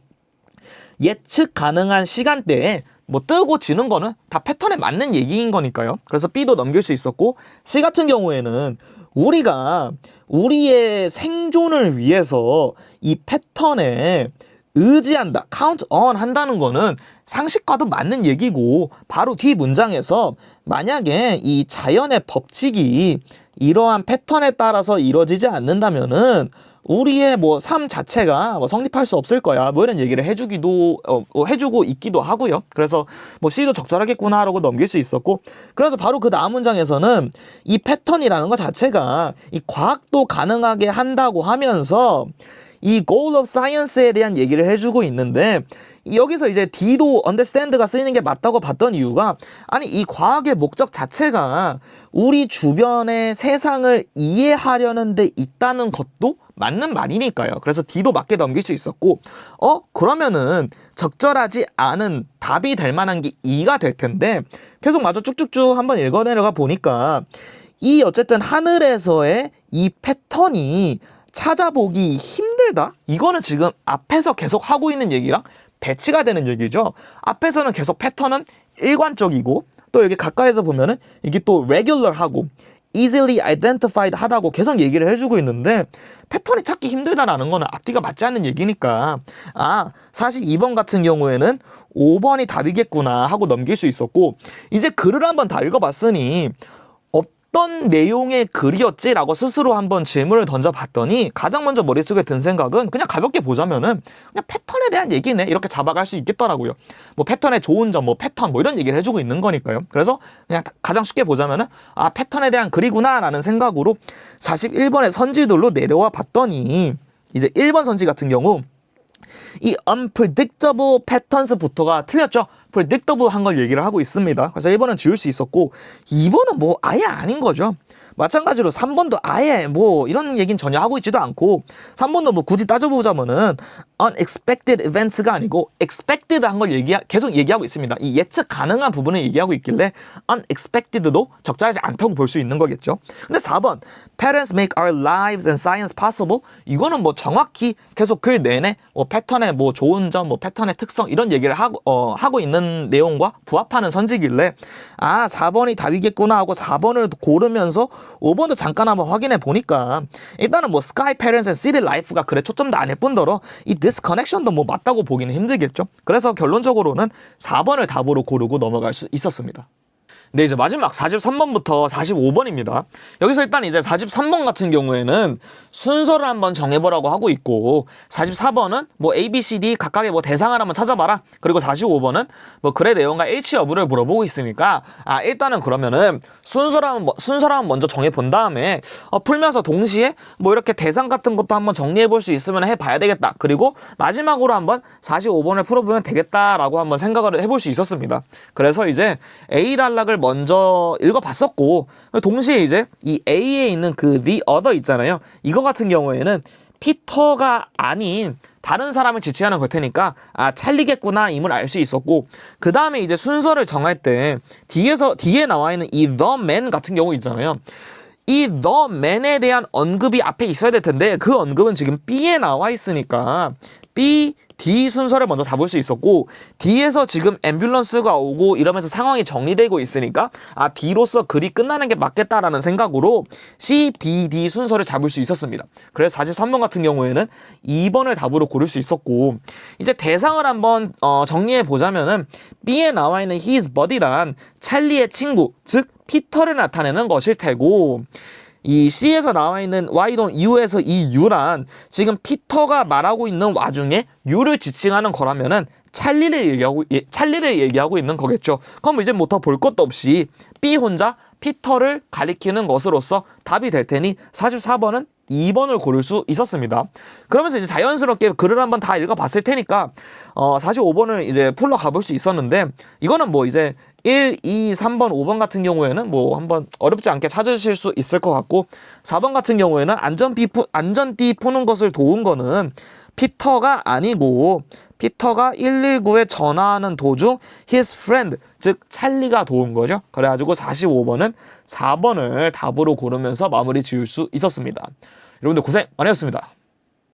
예측 가능한 시간대에 뭐 뜨고 지는 거는 다 패턴에 맞는 얘기인 거니까요. 그래서 B도 넘길 수 있었고, C 같은 경우에는 우리가 우리의 생존을 위해서 이 패턴에 의지한다, count on 한다는 거는 상식과도 맞는 얘기고, 바로 뒤 문장에서 만약에 이 자연의 법칙이 이러한 패턴에 따라서 이루어지지 않는다면은 우리의 뭐 삶 자체가 뭐 성립할 수 없을 거야, 뭐 이런 얘기를 해주고 있기도 하고요. 그래서 뭐 C도 적절하겠구나 라고 넘길 수 있었고, 그래서 바로 그 다음 문장에서는 이 패턴이라는 것 자체가 이 과학도 가능하게 한다고 하면서 이 goal of science에 대한 얘기를 해주고 있는데, 여기서 이제 D도 understand가 쓰이는 게 맞다고 봤던 이유가, 아니 이 과학의 목적 자체가 우리 주변의 세상을 이해하려는 데 있다는 것도 맞는 말이니까요. 그래서 D도 맞게 넘길 수 있었고, 그러면은 적절하지 않은 답이 될 만한 게 E가 될 텐데, 계속 마저 쭉쭉쭉 한번 읽어 내려가 보니까 이 어쨌든 하늘에서의 이 패턴이 찾아보기 힘들다? 이거는 지금 앞에서 계속 하고 있는 얘기랑 배치가 되는 얘기죠. 앞에서는 계속 패턴은 일관적이고, 또 여기 가까이서 보면은 이게 또 regular하고 easily identified 하다고 계속 얘기를 해주고 있는데, 패턴이 찾기 힘들다라는 거는 앞뒤가 맞지 않는 얘기니까, 사실 2번 같은 경우에는 5번이 답이겠구나 하고 넘길 수 있었고, 이제 글을 한번 다 읽어봤으니 어떤 내용의 글이었지? 라고 스스로 한번 질문을 던져봤더니, 가장 먼저 머릿속에 든 생각은 그냥 가볍게 보자면은 그냥 패턴에 대한 얘기네, 이렇게 잡아갈 수 있겠더라고요. 뭐 패턴의 좋은 점, 뭐 패턴, 뭐 이런 얘기를 해주고 있는 거니까요. 그래서 그냥 가장 쉽게 보자면은 패턴에 대한 글이구나 라는 생각으로 41번의 선지들로 내려와 봤더니, 이제 1번 선지 같은 경우 이 unpredictable patterns부터가 틀렸죠. predictable 한 걸 얘기를 하고 있습니다. 그래서 1번은 지울 수 있었고, 2번은 뭐 아예 아닌 거죠. 마찬가지로 3번도 아예 뭐 이런 얘기는 전혀 하고 있지도 않고, 3번도 뭐 굳이 따져보자면은 unexpected events가 아니고 expected 한 걸 계속 얘기하고 있습니다. 이 예측 가능한 부분을 얘기하고 있길래 unexpected도 적절하지 않다고 볼 수 있는 거겠죠. 근데 4번 patterns make our lives and science possible, 이거는 뭐 정확히 계속 글 내내 뭐 패턴의 뭐 좋은 점, 뭐 패턴의 특성 이런 얘기를 하고 있는 내용과 부합하는 선지길래 4번이 답이겠구나 하고 4번을 고르면서 5번도 잠깐 한번 확인해 보니까, 일단은 뭐 sky patterns and city life가 그래 초점도 아닐 뿐더러 이 disconnection도 뭐 맞다고 보기는 힘들겠죠. 그래서 결론적으로는 4번을 답으로 고르고 넘어갈 수 있었습니다. 네, 이제 마지막 43번부터 45번입니다. 여기서 일단 이제 43번 같은 경우에는 순서를 한번 정해보라고 하고 있고, 44번은 뭐 A, B, C, D 각각의 뭐 대상을 한번 찾아봐라. 그리고 45번은 뭐 글의 내용과 일치 여부를 물어보고 있으니까, 일단은 그러면은 순서를 한번 먼저 정해본 다음에 풀면서 동시에 뭐 이렇게 대상 같은 것도 한번 정리해볼 수 있으면 해봐야 되겠다. 그리고 마지막으로 한번 45번을 풀어보면 되겠다라고 한번 생각을 해볼 수 있었습니다. 그래서 이제 A 단락을 먼저 읽어봤었고, 동시에 이제 이 A에 있는 그 the other 있잖아요. 이거 같은 경우에는 피터가 아닌 다른 사람을 지칭하는 걸 테니까 찰리겠구나 임을 알 수 있었고, 그 다음에 이제 순서를 정할 때 뒤에 나와 있는 이 the man 같은 경우 있잖아요. 이 the man에 대한 언급이 앞에 있어야 될 텐데, 그 언급은 지금 B에 나와 있으니까 B, D 순서를 먼저 잡을 수 있었고, D에서 지금 앰뷸런스가 오고 이러면서 상황이 정리되고 있으니까 D로서 글이 끝나는 게 맞겠다라는 생각으로 C, B, D 순서를 잡을 수 있었습니다. 그래서 43번 같은 경우에는 2번을 답으로 고를 수 있었고, 이제 대상을 한번 정리해 보자면은 B에 나와 있는 his buddy란 찰리의 친구, 즉 피터를 나타내는 것일 테고, 이 C에서 나와 있는 why don't you에서 이 you란 지금 피터가 말하고 있는 와중에 you를 지칭하는 거라면은 찰리를 얘기하고 있는 거겠죠. 그럼 이제 뭐 더 볼 것도 없이 B 혼자 피터를 가리키는 것으로서 답이 될 테니 44번은 2번을 고를 수 있었습니다. 그러면서 이제 자연스럽게 글을 한번 다 읽어봤을 테니까 45번을 이제 풀러 가볼 수 있었는데, 이거는 뭐 이제 1, 2, 3번, 5번 같은 경우에는 뭐 한번 어렵지 않게 찾으실 수 있을 것 같고, 4번 같은 경우에는 안전띠 푸는 것을 도운 거는 피터가 아니고, 피터가 119에 전화하는 도중 his friend, 즉 찰리가 도운 거죠. 그래가지고 45번은 4번을 답으로 고르면서 마무리 지을 수 있었습니다. 여러분들 고생 많으셨습니다.